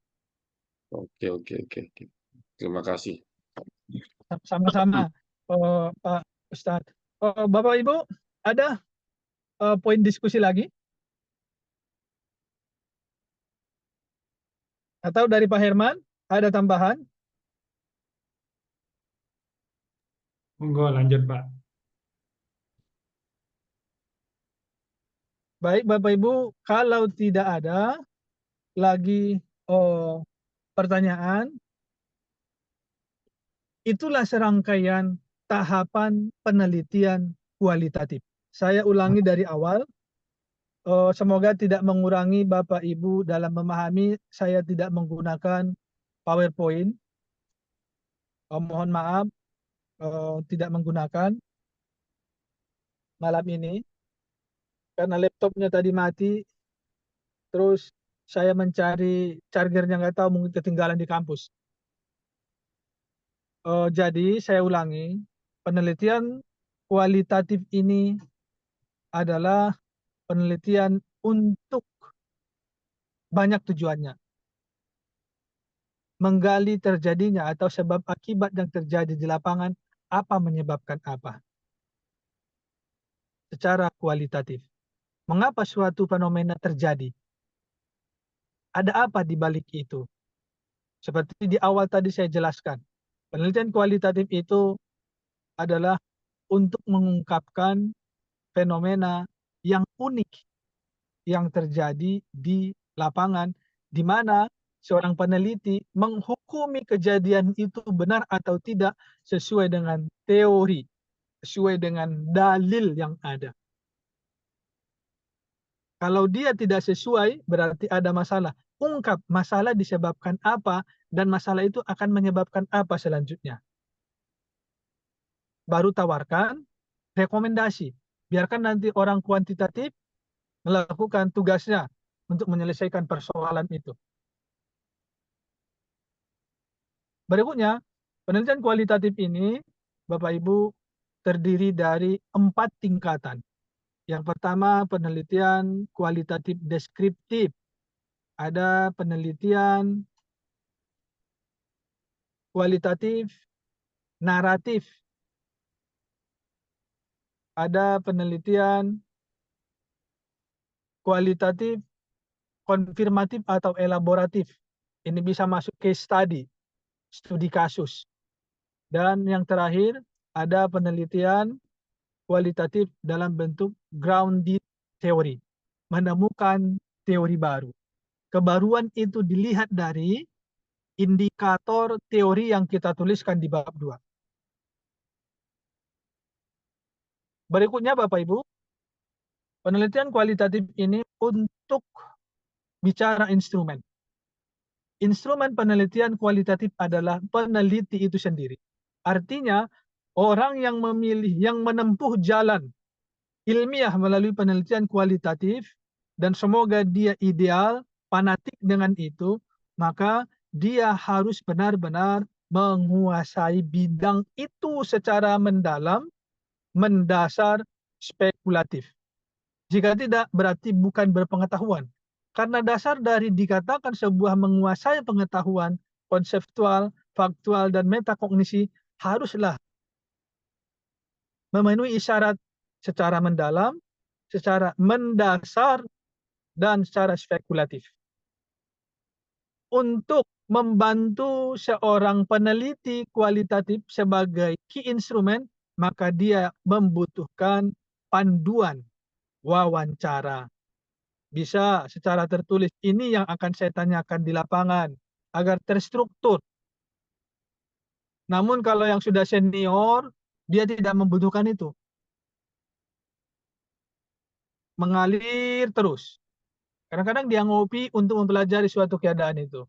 Speaker 5: Oke. Terima kasih.
Speaker 1: Sama-sama, Pak Ustadz. Bapak Ibu, ada poin diskusi lagi? Atau dari Pak Herman, ada tambahan?
Speaker 10: Monggo lanjut, Pak.
Speaker 1: Baik, Bapak Ibu, kalau tidak ada lagi pertanyaan, itulah serangkaian tahapan penelitian kualitatif. Saya ulangi dari awal, semoga tidak mengurangi Bapak Ibu dalam memahami. Saya tidak menggunakan PowerPoint. Mohon maaf, tidak menggunakan malam ini karena laptopnya tadi mati. Terus saya mencari chargernya, nggak tahu, mungkin ketinggalan di kampus. Jadi saya ulangi, penelitian kualitatif ini adalah penelitian untuk banyak tujuannya. Menggali terjadinya atau sebab akibat yang terjadi di lapangan, apa menyebabkan apa. Secara kualitatif. Mengapa suatu fenomena terjadi? Ada apa di balik itu? Seperti di awal tadi saya jelaskan. Penelitian kualitatif itu adalah untuk mengungkapkan fenomena yang unik yang terjadi di lapangan, di mana seorang peneliti menghukumi kejadian itu benar atau tidak sesuai dengan teori, sesuai dengan dalil yang ada. Kalau dia tidak sesuai, berarti ada masalah. Ungkap masalah disebabkan apa, dan masalah itu akan menyebabkan apa selanjutnya. Baru tawarkan rekomendasi. Biarkan nanti orang kuantitatif melakukan tugasnya untuk menyelesaikan persoalan itu. Berikutnya, penelitian kualitatif ini, Bapak Ibu, terdiri dari 4 tingkatan. Yang pertama, penelitian kualitatif deskriptif. Ada penelitian kualitatif naratif. Ada penelitian kualitatif konfirmatif atau elaboratif. Ini bisa masuk case study, studi kasus. Dan yang terakhir, ada penelitian kualitatif dalam bentuk grounded theory, menemukan teori baru. Kebaruan itu dilihat dari indikator teori yang kita tuliskan di bab 2. Berikutnya Bapak Ibu, penelitian kualitatif ini untuk bicara instrumen. Instrumen penelitian kualitatif adalah peneliti itu sendiri. Artinya, orang yang memilih, yang menempuh jalan ilmiah melalui penelitian kualitatif dan semoga dia ideal, fanatik dengan itu, maka dia harus benar-benar menguasai bidang itu secara mendalam, mendasar, spekulatif. Jika tidak, berarti bukan berpengetahuan. Karena dasar dari dikatakan sebuah menguasai pengetahuan konseptual, faktual, dan metakognisi haruslah memenuhi syarat secara mendalam, secara mendasar, dan secara spekulatif. Untuk membantu seorang peneliti kualitatif sebagai key instrument, maka dia membutuhkan panduan wawancara. Bisa secara tertulis, ini yang akan saya tanyakan di lapangan, agar terstruktur. Namun kalau yang sudah senior, dia tidak membutuhkan itu. Mengalir terus. Kadang-kadang dia ngopi untuk mempelajari suatu keadaan itu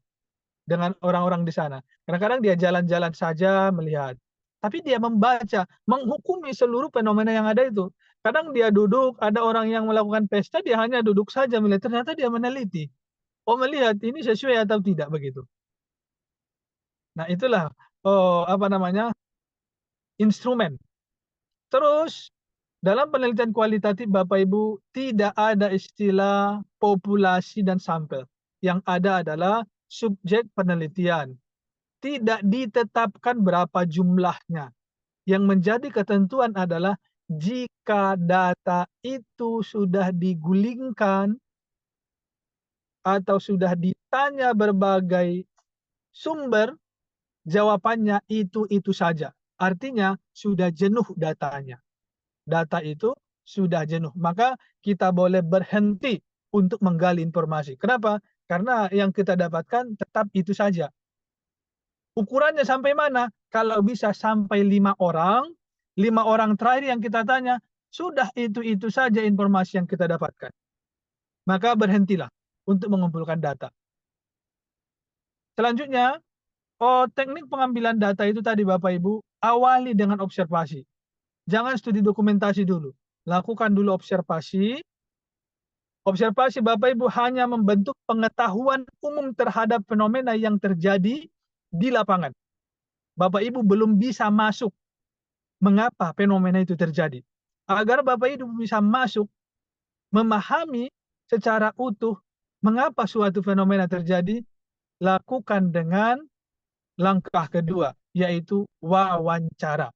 Speaker 1: dengan orang-orang di sana. Kadang-kadang dia jalan-jalan saja melihat. Tapi dia membaca, menghukumi seluruh fenomena yang ada itu. Kadang dia duduk, ada orang yang melakukan pesta, dia hanya duduk saja melihat. Ternyata dia meneliti. Oh, melihat ini sesuai atau tidak begitu. Nah, itulah instrumen. Terus dalam penelitian kualitatif Bapak Ibu tidak ada istilah populasi dan sampel. Yang ada adalah subjek penelitian. Tidak ditetapkan berapa jumlahnya. Yang menjadi ketentuan adalah jika data itu sudah digulingkan atau sudah ditanya berbagai sumber, jawabannya itu saja. Artinya sudah jenuh datanya. Data itu sudah jenuh. Maka kita boleh berhenti untuk menggali informasi. Kenapa? Karena yang kita dapatkan tetap itu saja. Ukurannya sampai mana? Kalau bisa sampai 5 orang, 5 orang terakhir yang kita tanya, sudah itu saja informasi yang kita dapatkan. Maka berhentilah untuk mengumpulkan data. Selanjutnya, teknik pengambilan data itu tadi Bapak Ibu, awali dengan observasi. Jangan studi dokumentasi dulu. Lakukan dulu observasi. Observasi Bapak Ibu hanya membentuk pengetahuan umum terhadap fenomena yang terjadi di lapangan. Bapak Ibu belum bisa masuk mengapa fenomena itu terjadi. Agar Bapak Ibu bisa masuk memahami secara utuh mengapa suatu fenomena terjadi, lakukan dengan langkah kedua, yaitu wawancara.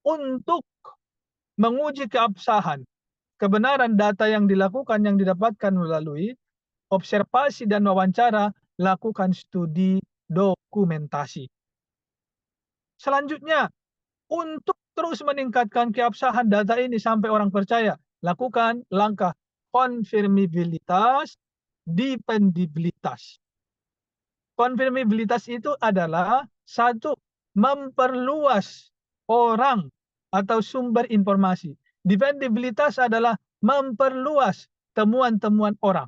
Speaker 1: Untuk menguji keabsahan, kebenaran data yang dilakukan, yang didapatkan melalui observasi dan wawancara, lakukan studi dokumentasi. Selanjutnya, untuk terus meningkatkan keabsahan data ini sampai orang percaya, lakukan langkah konfirmabilitas, dependibilitas. Konfirmabilitas itu adalah satu, memperluas orang atau sumber informasi. Dependibilitas adalah memperluas temuan-temuan orang.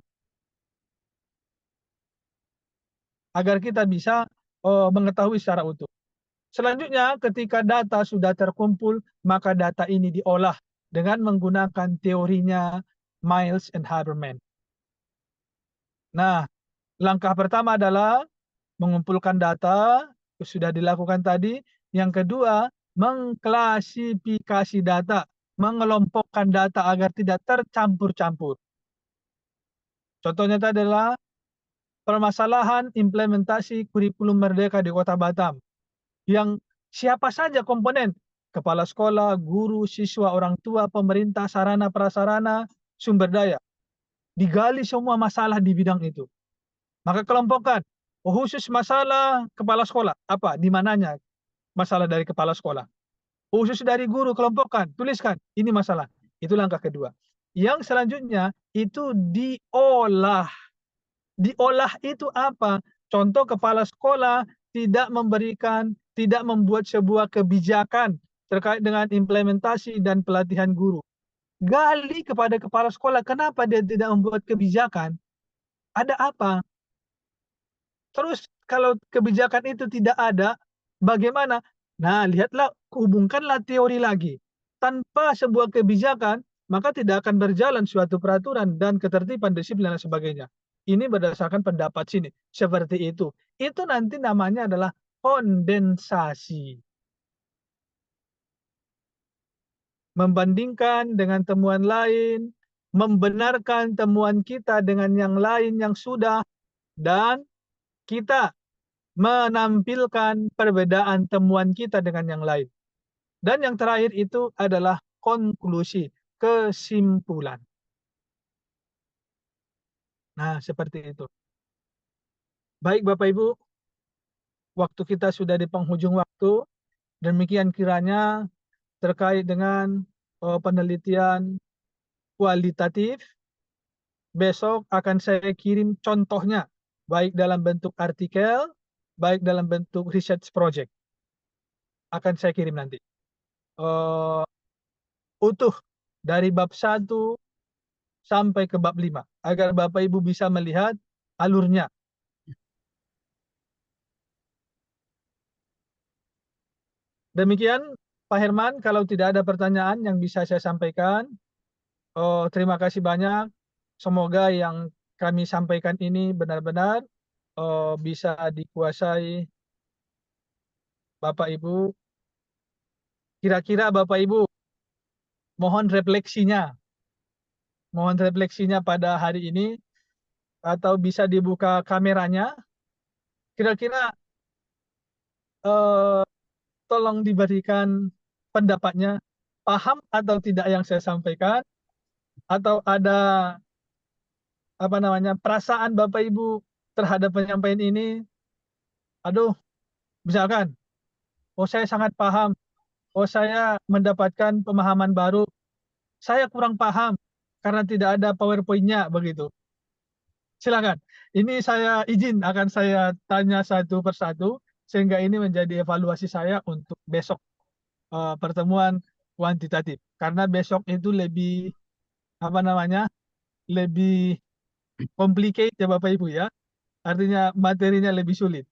Speaker 1: Agar kita bisa mengetahui secara utuh. Selanjutnya, ketika data sudah terkumpul, maka data ini diolah dengan menggunakan teorinya Miles and Habermas. Nah, langkah pertama adalah mengumpulkan data, sudah dilakukan tadi. Yang kedua, mengklasifikasi data, mengelompokkan data agar tidak tercampur-campur. Contohnya tadi adalah permasalahan implementasi kurikulum Merdeka di Kota Batam. Yang siapa saja komponen, kepala sekolah, guru, siswa, orang tua, pemerintah, sarana, prasarana, sumber daya. Digali semua masalah di bidang itu. Maka kelompokkan, khusus masalah kepala sekolah, apa, di mananya masalah dari kepala sekolah. Khusus dari guru, kelompokkan, tuliskan, ini masalah. Itu langkah kedua. Yang selanjutnya, itu diolah. Diolah itu apa? Contoh kepala sekolah tidak membuat sebuah kebijakan terkait dengan implementasi dan pelatihan guru. Gali kepada kepala sekolah, kenapa dia tidak membuat kebijakan? Ada apa? Terus kalau kebijakan itu tidak ada, bagaimana? Nah, lihatlah, hubungkanlah teori lagi. Tanpa sebuah kebijakan, maka tidak akan berjalan suatu peraturan dan ketertiban, disiplin dan sebagainya. Ini berdasarkan pendapat sini. Seperti itu. Itu nanti namanya adalah kondensasi. Membandingkan dengan temuan lain, membenarkan temuan kita dengan yang lain yang sudah, dan kita menampilkan perbedaan temuan kita dengan yang lain. Dan yang terakhir itu adalah konklusi, kesimpulan. Nah, seperti itu. Baik Bapak Ibu, waktu kita sudah di penghujung waktu. Demikian kiranya terkait dengan penelitian kualitatif. Besok akan saya kirim contohnya, baik dalam bentuk artikel, baik dalam bentuk research project. Akan saya kirim nanti. Utuh dari bab 1 sampai ke bab 5. Agar Bapak Ibu bisa melihat alurnya. Demikian Pak Herman, kalau tidak ada pertanyaan yang bisa saya sampaikan, terima kasih banyak. Semoga yang kami sampaikan ini benar-benar bisa dikuasai Bapak Ibu. Kira-kira Bapak Ibu mohon refleksinya. Mohon refleksinya pada hari ini, atau bisa dibuka kameranya. Kira-kira tolong diberikan pendapatnya, paham atau tidak yang saya sampaikan, atau ada perasaan Bapak Ibu terhadap penyampaian ini. Aduh, misalkan, oh saya sangat paham, oh saya mendapatkan pemahaman baru, saya kurang paham karena tidak ada PowerPoint-nya, begitu. Silakan. Ini saya izin akan saya tanya satu persatu, sehingga ini menjadi evaluasi saya untuk besok pertemuan kuantitatif. Karena besok itu lebih lebih complicated ya Bapak Ibu ya. Artinya materinya lebih sulit.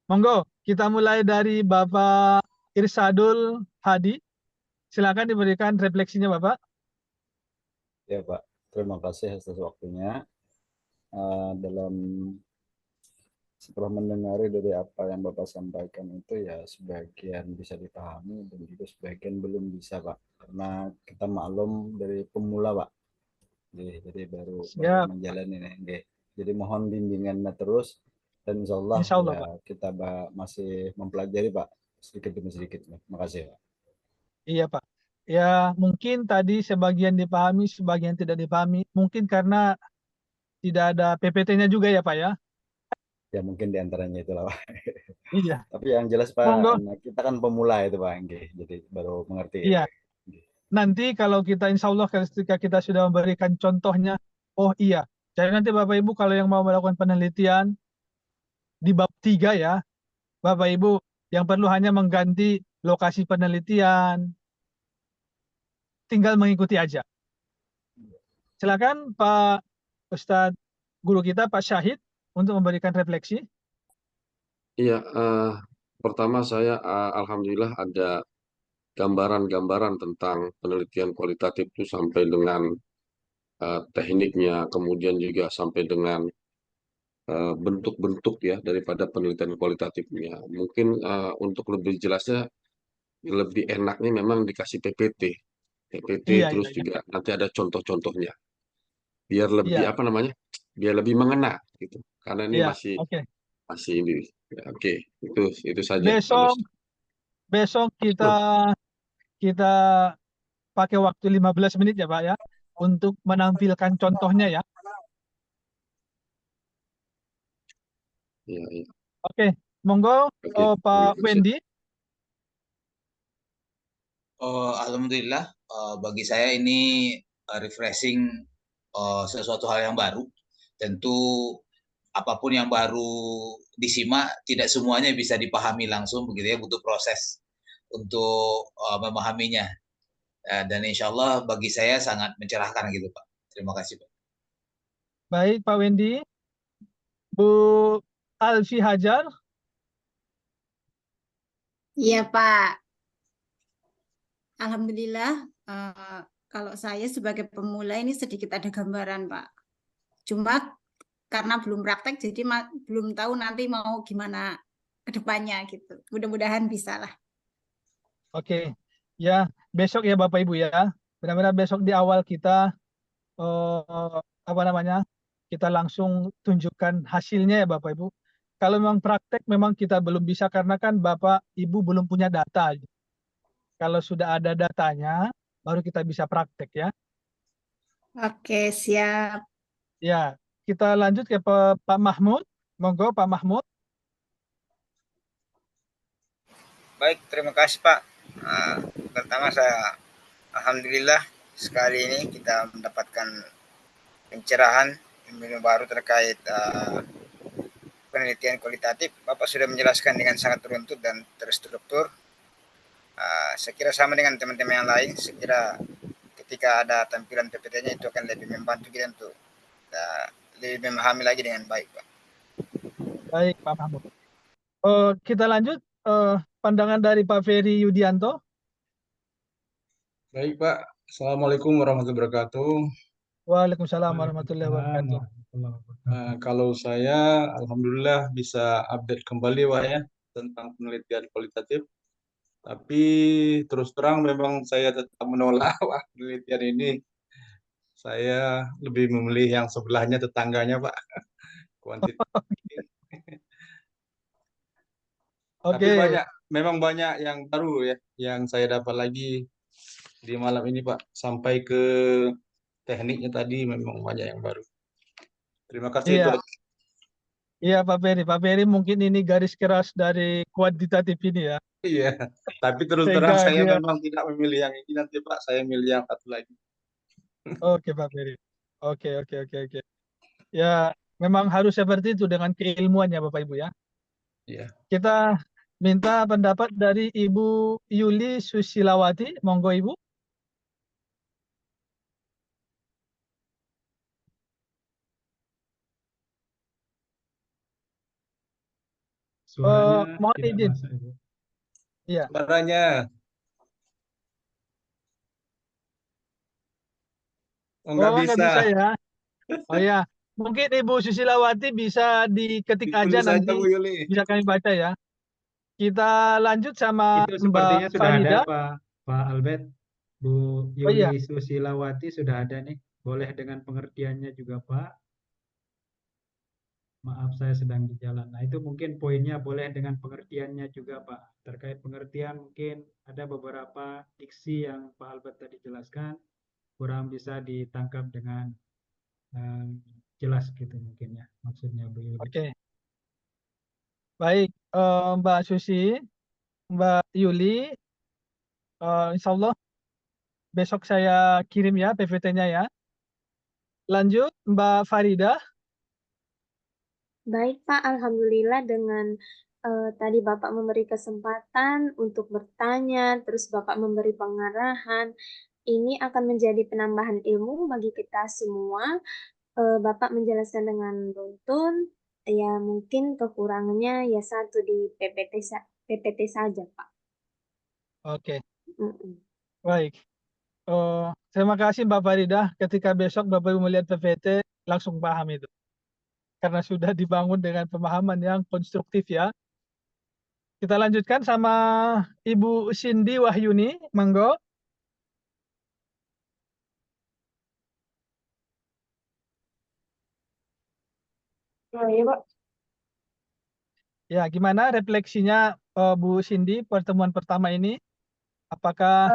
Speaker 1: Monggo, kita mulai dari Bapak Irsadul Hadi. Silakan diberikan refleksinya Bapak.
Speaker 12: Ya Pak, terima kasih atas waktunya. Setelah mendengar dari apa yang Bapak sampaikan itu ya sebagian bisa dipahami dan juga sebagian belum bisa Pak. Karena kita maklum dari pemula Pak. Jadi baru menjalani ini. Jadi mohon bimbingannya terus dan insya Allah ya, Pak, kita masih mempelajari Pak sedikit demi sedikit. Terima kasih Pak.
Speaker 1: Iya Pak. Ya mungkin tadi sebagian dipahami, sebagian tidak dipahami. Mungkin karena tidak ada PPT-nya juga ya Pak ya.
Speaker 12: Ya mungkin diantaranya itulah Pak.
Speaker 1: Iya.
Speaker 12: Tapi yang jelas Pak, kita kan pemula itu Pak, jadi baru mengerti.
Speaker 1: Iya. Nanti kalau kita insya Allah ketika kita sudah memberikan contohnya, oh iya. Jadi nanti Bapak Ibu kalau yang mau melakukan penelitian di bab 3 ya, Bapak Ibu yang perlu hanya mengganti lokasi penelitian, tinggal mengikuti aja. Silakan Pak Ustadz guru kita Pak Syahid untuk memberikan refleksi.
Speaker 5: Iya, pertama saya alhamdulillah ada gambaran-gambaran tentang penelitian kualitatif itu sampai dengan tekniknya, kemudian juga sampai dengan bentuk-bentuk ya daripada penelitian kualitatifnya. Mungkin untuk lebih jelasnya, lebih enaknya memang dikasih PPT, terus juga nanti ada contoh-contohnya, biar lebih biar lebih mengena gitu. Karena ini masih ini. Oke, itu saja.
Speaker 1: Besok kita pakai waktu 15 menit ya Pak ya untuk menampilkan contohnya ya.
Speaker 5: Iya.
Speaker 1: Oke, monggo Pak Wendy.
Speaker 7: Alhamdulillah, bagi saya ini refreshing, sesuatu hal yang baru. Tentu apapun yang baru disimak tidak semuanya bisa dipahami langsung begitu ya, butuh proses untuk memahaminya. Dan insya Allah bagi saya sangat mencerahkan gitu Pak. Terima kasih Pak.
Speaker 1: Baik Pak Wendy. Bu Alfi Hajar.
Speaker 13: Iya Pak. Alhamdulillah Kalau saya sebagai pemula ini sedikit ada gambaran, Pak. Cuma karena belum praktek, jadi belum tahu nanti mau gimana ke depannya gitu. Mudah-mudahan bisa lah.
Speaker 1: Oke, ya besok ya Bapak Ibu ya. Benar-benar besok di awal kita apa namanya? Kita langsung tunjukkan hasilnya ya Bapak Ibu. Kalau memang praktek memang kita belum bisa karena kan Bapak Ibu belum punya data. Kalau sudah ada datanya, baru kita bisa praktek ya.
Speaker 13: Oke, siap.
Speaker 1: Ya, kita lanjut ke Pak Mahmud. Monggo Pak Mahmud.
Speaker 9: Baik, terima kasih Pak. Pertama saya alhamdulillah sekali ini kita mendapatkan pencerahan ilmu baru terkait penelitian kualitatif. Bapak sudah menjelaskan dengan sangat runtut dan terstruktur. Saya kira sama dengan teman-teman yang lain. Saya kira ketika ada tampilan PPT-nya itu akan lebih membantu kita untuk lebih memahami lagi dengan baik, Pak.
Speaker 1: Baik, Pak Mahmud. Kita lanjut pandangan dari Pak Ferry Yudianto.
Speaker 3: Baik, Pak. Assalamualaikum warahmatullahi wabarakatuh.
Speaker 1: Waalaikumsalam warahmatullahi wabarakatuh.
Speaker 3: Kalau saya, alhamdulillah bisa update kembali, Pak ya, tentang penelitian kualitatif. Tapi terus terang memang saya tetap menolak Pak, penelitian ini. Saya lebih memilih yang sebelahnya, tetangganya, Pak. Kuantitatif. Tapi memang banyak yang baru ya, yang saya dapat lagi di malam ini, Pak. Sampai ke tekniknya tadi memang banyak yang baru. Terima kasih.
Speaker 1: Iya. Iya Pak Ferry. Pak Ferry mungkin ini garis keras dari kuantitatif ini ya.
Speaker 3: Iya, tapi terus terang saya memang tidak memilih yang ini nanti Pak, saya milih yang satu lagi.
Speaker 1: Oke Pak Ferry. Oke. Ya, memang harus seperti itu dengan keilmuannya Bapak Ibu ya.
Speaker 3: Iya.
Speaker 1: Kita minta pendapat dari Ibu Yuli Susilawati. Monggo Ibu.
Speaker 10: Suaranya
Speaker 1: mohon
Speaker 10: tidak
Speaker 1: izin.
Speaker 10: masuk, Ibu.
Speaker 1: Iya.
Speaker 3: Suaranya.
Speaker 1: Nggak bisa ya. Oh ya, mungkin Ibu Susilawati bisa diketik aja nanti bisa kami baca ya. Kita lanjut sama
Speaker 10: Itu sepertinya
Speaker 1: Mbak
Speaker 10: sudah
Speaker 1: Farida.
Speaker 10: ada Pak Albert. Bu Yuli Susilawati sudah ada nih. Boleh dengan pengertiannya juga Pak. Maaf saya sedang di jalan. Nah itu mungkin poinnya boleh dengan pengertiannya juga Pak. Terkait pengertian mungkin ada beberapa diksi yang Pak Albert tadi jelaskan. Kurang bisa ditangkap dengan jelas gitu mungkin ya maksudnya Bu Yuli.
Speaker 1: Oke. Baik, Mbak Susi, Mbak Yuli, insya Allah besok saya kirim ya PPT-nya ya. Lanjut Mbak Farida.
Speaker 8: Baik Pak, alhamdulillah dengan tadi Bapak memberi kesempatan untuk bertanya, terus Bapak memberi pengarahan. Ini akan menjadi penambahan ilmu bagi kita semua. Bapak menjelaskan dengan runtun, ya mungkin kekurangannya ya satu di PPT saja Pak.
Speaker 1: Oke. Baik. Terima kasih Mbak Farida. Ketika besok Bapak Ibu melihat PPT langsung paham itu. Karena sudah dibangun dengan pemahaman yang konstruktif ya. Kita lanjutkan sama Ibu Cindy Wahyuni, monggo.
Speaker 14: Iya Pak.
Speaker 1: Ya, gimana refleksinya Bu Cindy pertemuan pertama ini? Apakah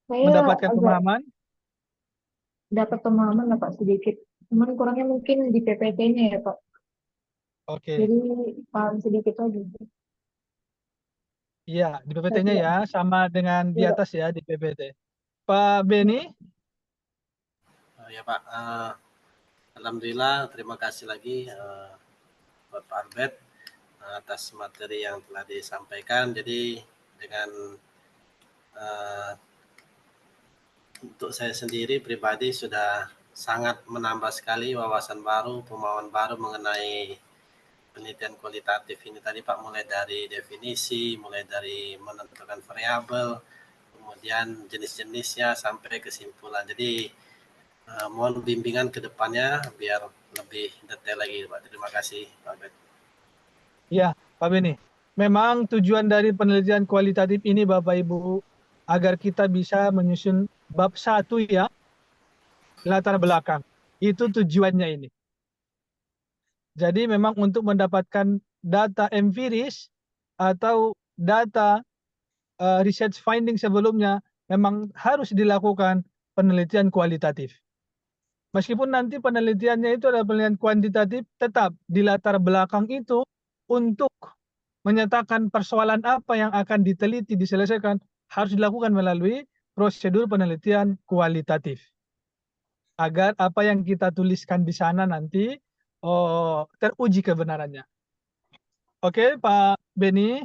Speaker 1: mendapatkan pemahaman?
Speaker 14: Dapat pemahaman lah Pak sedikit. Cuman kurangnya mungkin di PPT-nya ya Pak.
Speaker 1: Oke.
Speaker 14: Jadi paham sedikit aja.
Speaker 1: Iya, di PPT-nya ya, sama dengan di
Speaker 14: Iya,
Speaker 1: atas ya di PPT. Pak Beni?
Speaker 4: Ya Pak, alhamdulillah terima kasih lagi buat Pak Albert atas materi yang telah disampaikan. Jadi dengan untuk saya sendiri pribadi sudah sangat menambah sekali wawasan baru, pemahaman baru mengenai penelitian kualitatif ini tadi Pak, mulai dari definisi, mulai dari menentukan variabel, kemudian jenis-jenisnya sampai kesimpulan. Jadi mohon bimbingan ke depannya biar lebih detail lagi, Pak. Terima kasih, Pak Ben.
Speaker 1: Ya, Pak Beni. Memang tujuan dari penelitian kualitatif ini Bapak Ibu agar kita bisa menyusun bab 1 ya, latar belakang. Itu tujuannya ini. Jadi memang untuk mendapatkan data empiris atau data research finding sebelumnya memang harus dilakukan penelitian kualitatif. Meskipun nanti penelitiannya itu adalah penelitian kuantitatif, tetap di latar belakang itu untuk menyatakan persoalan apa yang akan diteliti, diselesaikan, harus dilakukan melalui prosedur penelitian kualitatif. Agar apa yang kita tuliskan di sana nanti teruji kebenarannya. Oke, Pak Beni,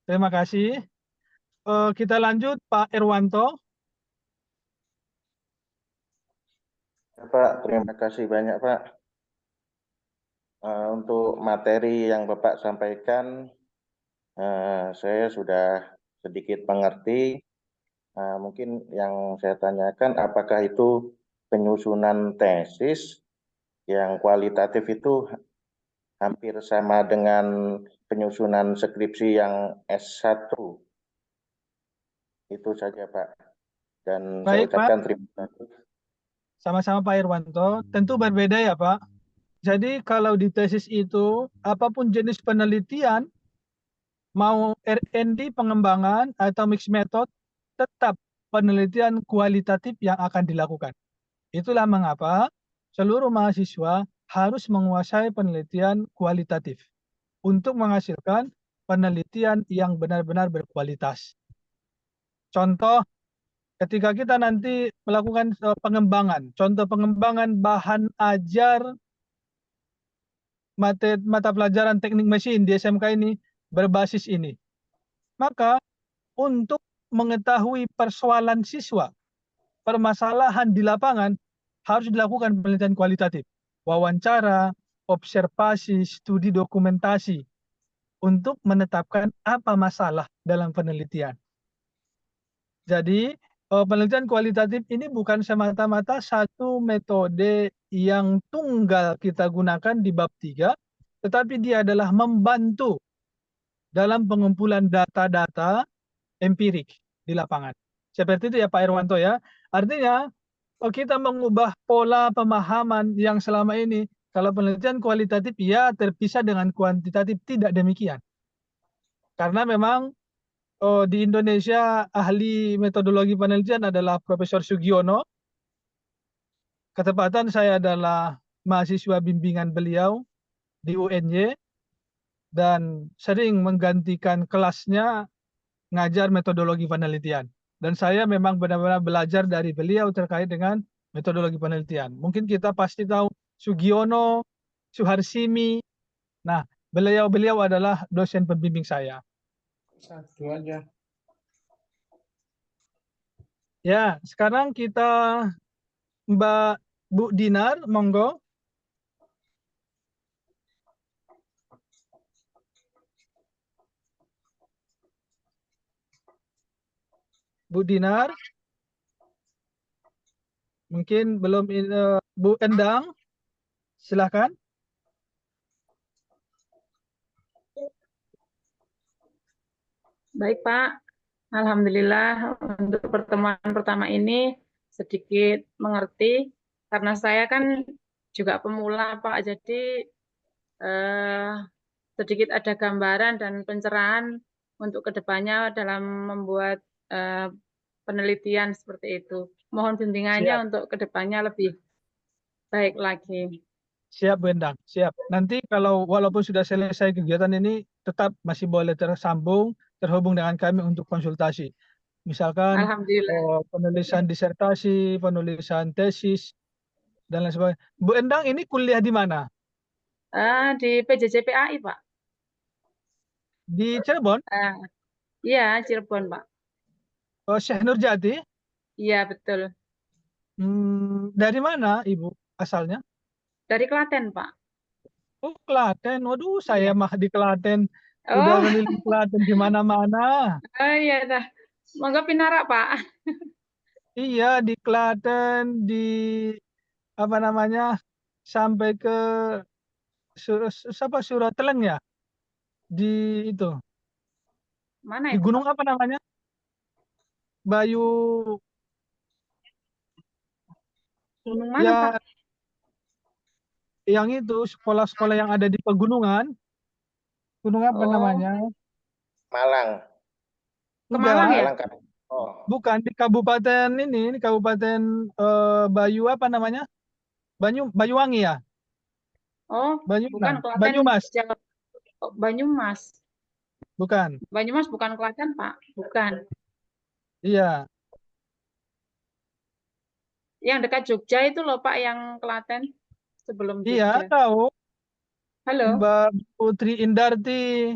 Speaker 1: terima kasih. Kita lanjut, Pak Irwanto.
Speaker 15: Pak, terima kasih banyak Pak. Untuk materi yang Bapak sampaikan, saya sudah sedikit mengerti. Mungkin yang saya tanyakan, apakah itu penyusunan tesis yang kualitatif itu hampir sama dengan penyusunan skripsi yang S1? Itu saja Pak. Dan saya
Speaker 1: Baik, Pak.
Speaker 15: ucapkan terima kasih.
Speaker 1: Sama-sama Pak Irwanto. Tentu berbeda ya Pak. Jadi kalau di tesis itu, apapun jenis penelitian, mau R&D pengembangan atau mixed method, tetap penelitian kualitatif yang akan dilakukan. Itulah mengapa seluruh mahasiswa harus menguasai penelitian kualitatif untuk menghasilkan penelitian yang benar-benar berkualitas. Contoh, ketika kita nanti melakukan pengembangan, contoh pengembangan bahan ajar mata pelajaran teknik mesin di SMK ini berbasis ini. Maka untuk mengetahui persoalan siswa, permasalahan di lapangan, harus dilakukan penelitian kualitatif. Wawancara, observasi, studi dokumentasi untuk menetapkan apa masalah dalam penelitian. Jadi penelitian kualitatif ini bukan semata-mata satu metode yang tunggal kita gunakan di bab 3, tetapi dia adalah membantu dalam pengumpulan data-data empirik di lapangan. Seperti itu ya Pak Irwanto ya. Artinya kita mengubah pola pemahaman yang selama ini, kalau penelitian kualitatif ya terpisah dengan kuantitatif, tidak demikian. Karena memang di Indonesia ahli metodologi penelitian adalah Profesor Sugiono. Ketepatan saya adalah mahasiswa bimbingan beliau di UNY dan sering menggantikan kelasnya ngajar metodologi penelitian. Dan saya memang benar-benar belajar dari beliau terkait dengan metodologi penelitian. Mungkin kita pasti tahu Sugiono, Suharsimi. Nah, beliau adalah dosen pembimbing saya.
Speaker 3: Satu aja.
Speaker 1: Ya, sekarang kita Mbak Bu Dinar, monggo. Bu Dinar. Mungkin belum Bu Endang. Silakan.
Speaker 16: Baik Pak, alhamdulillah untuk pertemuan pertama ini sedikit mengerti karena saya kan juga pemula Pak, jadi sedikit ada gambaran dan pencerahan untuk kedepannya dalam membuat penelitian seperti itu. Mohon bimbingannya untuk kedepannya lebih baik lagi.
Speaker 1: Siap Bu Endang, siap. Nanti kalau walaupun sudah selesai kegiatan ini, tetap masih boleh terhubung dengan kami untuk konsultasi. Misalkan penulisan disertasi, penulisan tesis, dan lain sebagainya. Bu Endang ini kuliah di mana?
Speaker 16: Di PJJPAI Pak.
Speaker 1: Di Cirebon?
Speaker 16: Iya, Cirebon Pak.
Speaker 1: Oh, Syekh Nurjati?
Speaker 16: Iya, betul.
Speaker 1: Dari mana Ibu asalnya?
Speaker 16: Dari Klaten, Pak.
Speaker 1: Oh, Klaten. Waduh, saya mah di Klaten. Udah keliling Klaten di mana-mana.
Speaker 16: Oh iya, dah. Semoga pinarak, Pak.
Speaker 1: Iya, di Klaten, di apa namanya, sampai ke Surateleng ya, di itu,
Speaker 16: Mana
Speaker 1: di
Speaker 16: itu,
Speaker 1: gunung
Speaker 16: Pak?
Speaker 1: apa namanya, Bayu,
Speaker 16: Gunung mana,
Speaker 1: ya,
Speaker 16: Pak?
Speaker 1: yang itu sekolah-sekolah yang ada di pegunungan, gunung apa
Speaker 16: Oh,
Speaker 1: namanya?
Speaker 15: Malang.
Speaker 16: ke Malang
Speaker 1: Enggak,
Speaker 16: ya?
Speaker 15: Malang kan? Oh,
Speaker 1: bukan di kabupaten ini kabupaten Bayu apa namanya? Banyuwangi ya,
Speaker 16: Oh, bukan Klaten,
Speaker 1: Banyumas,
Speaker 16: Jawa. Oh, Banyumas.
Speaker 1: bukan.
Speaker 16: Banyumas bukan Klaten, Pak. Bukan.
Speaker 1: Iya,
Speaker 16: Yang dekat Jogja itu loh, Pak, yang Klaten sebelum
Speaker 1: iya
Speaker 16: Jogja.
Speaker 1: tahu.
Speaker 16: Halo.
Speaker 1: Mbak Putri Indarti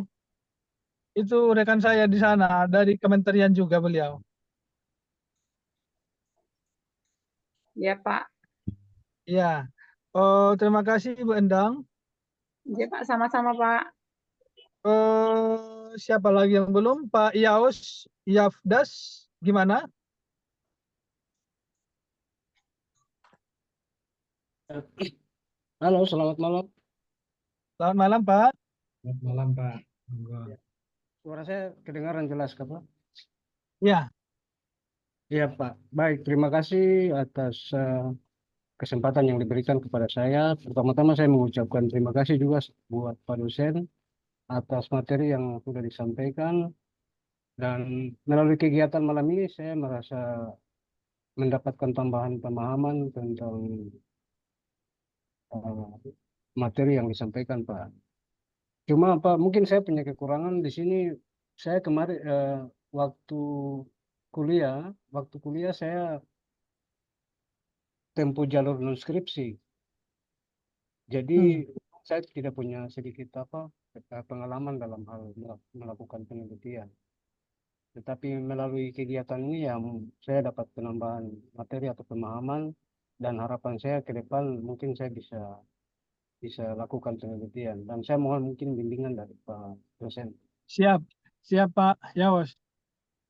Speaker 1: itu rekan saya di sana dari kementerian juga beliau.
Speaker 16: Ya, Pak.
Speaker 1: Iya. Oh, terima kasih Bu Endang.
Speaker 16: Ya, Pak, sama-sama, Pak.
Speaker 1: Siapa lagi yang belum? Pak Yaus, Yafdas, gimana?
Speaker 17: Halo, selamat malam.
Speaker 1: Selamat malam, Pak.
Speaker 10: Selamat malam, Pak. Monggo.
Speaker 17: Suara saya kedengaran jelas, Pak?
Speaker 1: Ya.
Speaker 17: Iya, Pak. Baik, terima kasih atas kesempatan yang diberikan kepada saya. Pertama-tama saya mengucapkan terima kasih juga buat Pak dosen atas materi yang sudah disampaikan. Dan melalui kegiatan malam ini saya merasa mendapatkan tambahan pemahaman tentang materi yang disampaikan, Pak. Cuma Pak, mungkin saya punya kekurangan di sini. Saya kemarin waktu kuliah saya tempuh jalur non skripsi. Jadi saya tidak punya sedikit pengalaman dalam hal melakukan penelitian. Tetapi melalui kegiatan ini ya saya dapat penambahan materi atau pemahaman, dan harapan saya ke depan mungkin saya bisa lakukan penelitian, dan saya mohon mungkin bimbingan dari Pak dosen.
Speaker 1: Siap, siap Pak Yaus.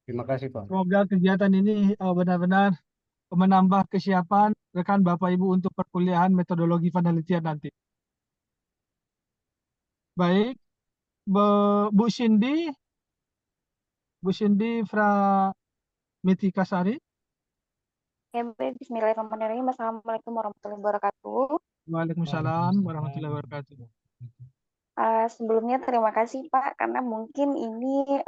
Speaker 17: Terima kasih, Pak.
Speaker 1: Semoga kegiatan ini benar-benar menambah kesiapan rekan Bapak Ibu untuk perkuliahan metodologi penelitian nanti. Baik, Bu Cindy Fra Mitikasari.
Speaker 11: Bismillahirrahmanirrahim. Assalamualaikum warahmatullahi wabarakatuh.
Speaker 1: Waalaikumsalam warahmatullahi wabarakatuh.
Speaker 11: Sebelumnya terima kasih Pak, karena mungkin ini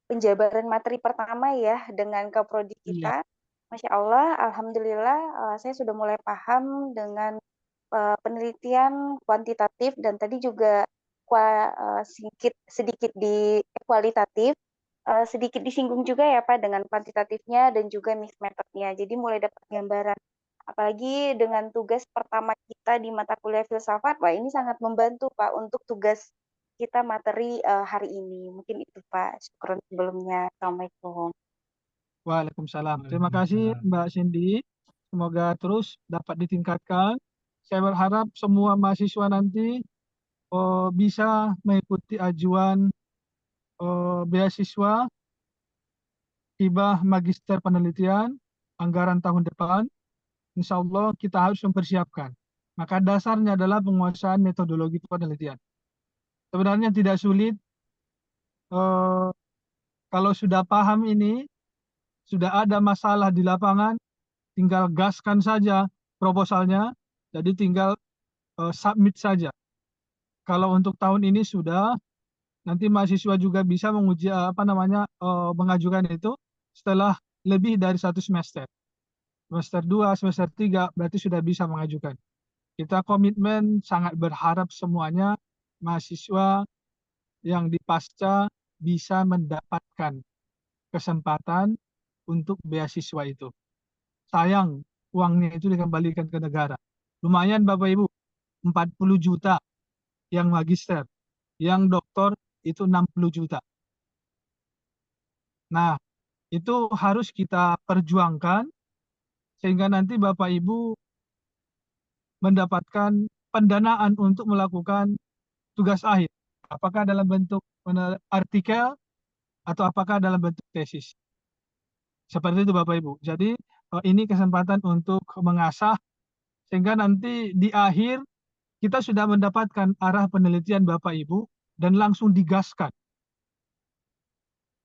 Speaker 11: penjabaran materi pertama ya dengan kaprodi kita. Masya Allah, Alhamdulillah saya sudah mulai paham dengan penelitian kuantitatif, dan tadi juga sedikit di kualitatif, sedikit disinggung juga ya Pak dengan kuantitatifnya dan juga mixed methodnya. Jadi mulai dapat gambaran. Apalagi dengan tugas pertama kita di mata kuliah filsafat, wah ini sangat membantu Pak untuk tugas kita materi hari ini. Mungkin itu Pak. Syukur sebelumnya. Assalamualaikum.
Speaker 1: Waalaikumsalam. Terima kasih Mbak Cindy. Semoga terus dapat ditingkatkan. Saya berharap semua mahasiswa nanti bisa mengikuti ajuan beasiswa hibah magister penelitian anggaran tahun depan. Insya Allah kita harus mempersiapkan. Maka dasarnya adalah penguasaan metodologi penelitian. Sebenarnya tidak sulit. Kalau sudah paham ini, sudah ada masalah di lapangan, tinggal gaskan saja proposalnya, jadi tinggal submit saja. Kalau untuk tahun ini sudah, nanti mahasiswa juga bisa menguji mengajukan itu setelah lebih dari 1 semester. Semester 2, semester 3 berarti sudah bisa mengajukan. Kita komitmen sangat berharap semuanya mahasiswa yang di pasca bisa mendapatkan kesempatan untuk beasiswa itu. Sayang uangnya itu dikembalikan ke negara. Lumayan Bapak Ibu, 40 juta yang magister, yang doktor itu 60 juta. Nah, itu harus kita perjuangkan sehingga nanti Bapak Ibu mendapatkan pendanaan untuk melakukan tugas akhir. Apakah dalam bentuk artikel atau apakah dalam bentuk tesis. Seperti itu Bapak Ibu. Jadi ini kesempatan untuk mengasah sehingga nanti di akhir kita sudah mendapatkan arah penelitian Bapak Ibu dan langsung digaskan.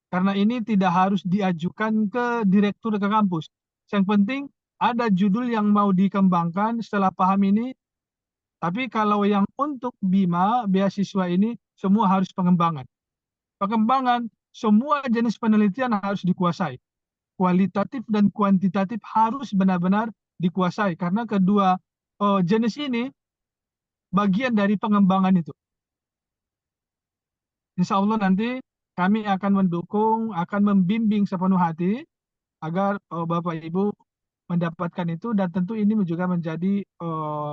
Speaker 1: Karena ini tidak harus diajukan ke direktur ke kampus. Yang penting ada judul yang mau dikembangkan setelah paham ini. Tapi kalau yang untuk BIMA, beasiswa ini semua harus pengembangan. Pengembangan, semua jenis penelitian harus dikuasai. Kualitatif dan kuantitatif harus benar-benar dikuasai. Karena kedua jenis ini bagian dari pengembangan itu. Insya Allah nanti kami akan mendukung, akan membimbing sepenuh hati agar Bapak Ibu mendapatkan itu, dan tentu ini juga menjadi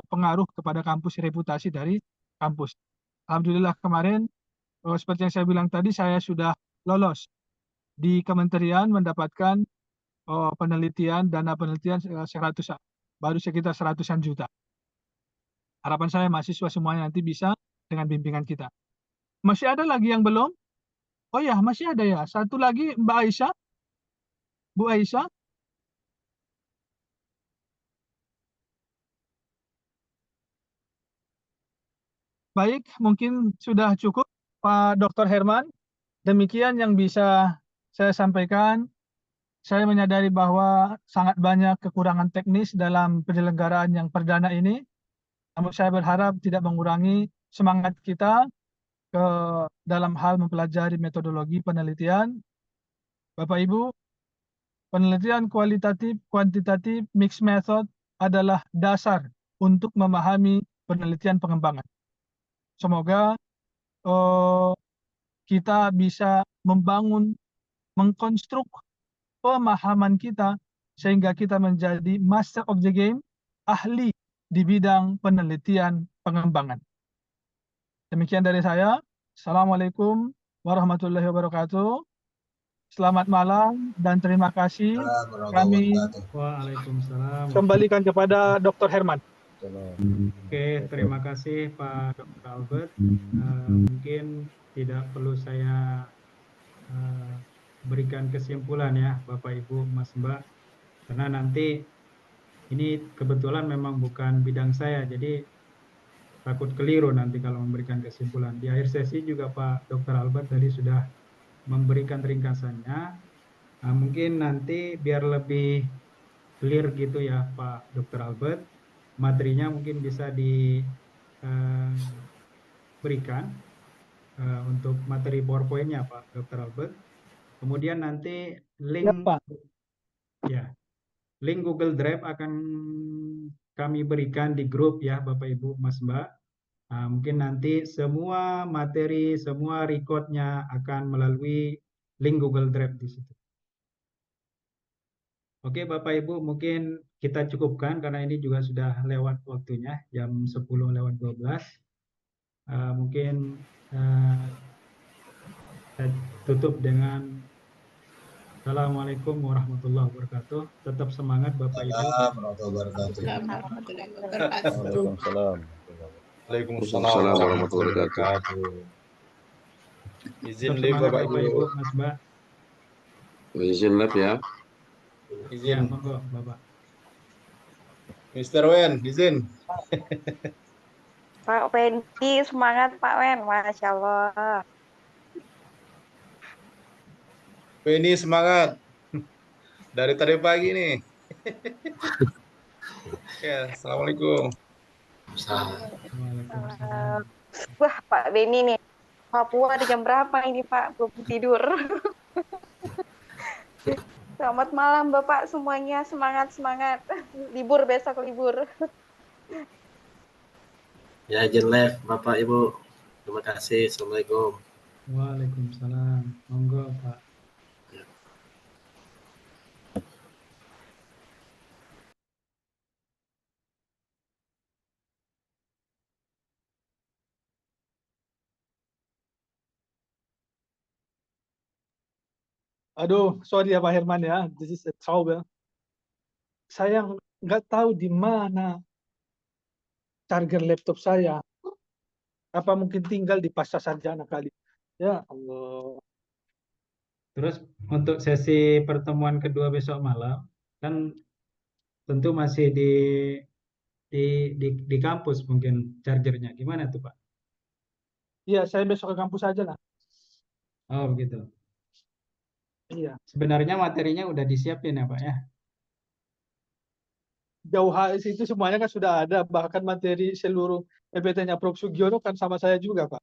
Speaker 1: pengaruh kepada kampus, reputasi dari kampus. Alhamdulillah kemarin seperti yang saya bilang tadi, saya sudah lolos di kementerian mendapatkan penelitian, dana penelitian 100, baru sekitar 100-an juta. Harapan saya mahasiswa semuanya nanti bisa dengan bimbingan kita. Masih ada lagi yang belum? Oh ya, masih ada ya. Satu lagi Mbak Aisyah. Bu Aisyah. Baik, mungkin sudah cukup Pak Dr. Herman. Demikian yang bisa saya sampaikan. Saya menyadari bahwa sangat banyak kekurangan teknis dalam penyelenggaraan yang perdana ini. Namun saya berharap tidak mengurangi semangat kita dalam hal mempelajari metodologi penelitian. Bapak Ibu, penelitian kualitatif, kuantitatif, mixed method adalah dasar untuk memahami penelitian pengembangan. Semoga kita bisa membangun, mengkonstruk pemahaman kita sehingga kita menjadi master of the game, ahli di bidang penelitian pengembangan. Demikian dari saya. Assalamualaikum warahmatullahi wabarakatuh. Selamat malam dan terima kasih. Kami
Speaker 10: Waalaikumsalam.
Speaker 1: kembalikan kepada Dr. Herman.
Speaker 10: Oke, terima kasih Pak Dr. Albert. Mungkin tidak perlu saya berikan kesimpulan ya Bapak Ibu Mas Mbak, karena nanti ini kebetulan memang bukan bidang saya, jadi takut keliru nanti kalau memberikan kesimpulan. Di akhir sesi juga Pak Dr. Albert tadi sudah memberikan ringkasannya. Nah, mungkin nanti biar lebih clear gitu ya Pak Dr. Albert, materinya mungkin bisa diberikan untuk materi PowerPoint-nya Pak Dr. Albert. Kemudian nanti link link Google Drive akan kami berikan di grup ya Bapak Ibu Mas Mbak. Nah, mungkin nanti semua materi, semua recordnya akan melalui link Google Drive di situ. Oke Bapak Ibu, mungkin kita cukupkan karena ini juga sudah lewat waktunya, jam 10:12. Mungkin saya tutup dengan Assalamualaikum warahmatullahi wabarakatuh. Tetap semangat Bapak Ibu.
Speaker 5: Waalaikumsalam warahmatullahi wabarakatuh.
Speaker 3: Izin live Bapak Ibu.
Speaker 10: Mas Mbak.
Speaker 5: Izin live ya.
Speaker 3: Izin.
Speaker 10: Monggo Bapak.
Speaker 3: Mr. Wen, izin.
Speaker 11: Pak Wendy, semangat Pak Wen, Masya Allah.
Speaker 3: Ini semangat. Dari tadi pagi nih. Ya, Assalamualaikum.
Speaker 11: Wah Pak Beni nih, Papua di jam berapa ini Pak? Belum tidur. Selamat malam Bapak semuanya, semangat. Libur besok libur.
Speaker 4: Ya, izin live Bapak Ibu. Terima kasih. Assalamualaikum.
Speaker 10: Waalaikumsalam. Monggo Pak.
Speaker 1: Aduh, sorry ya Pak Herman ya, this is a trouble. Saya nggak tahu di mana charger laptop saya. Apa mungkin tinggal di pasca sarjana kali? Ya Allah.
Speaker 10: Terus untuk sesi pertemuan kedua besok malam kan tentu masih di kampus mungkin chargernya. Gimana tuh Pak?
Speaker 1: Iya, saya besok ke kampus aja lah.
Speaker 10: Oh begitu.
Speaker 1: Iya.
Speaker 10: Sebenarnya materinya udah disiapin ya Pak ya?
Speaker 1: Jauh HS itu semuanya kan sudah ada, bahkan materi seluruh PPT-nya Prof. Sugiono kan sama saya juga, Pak.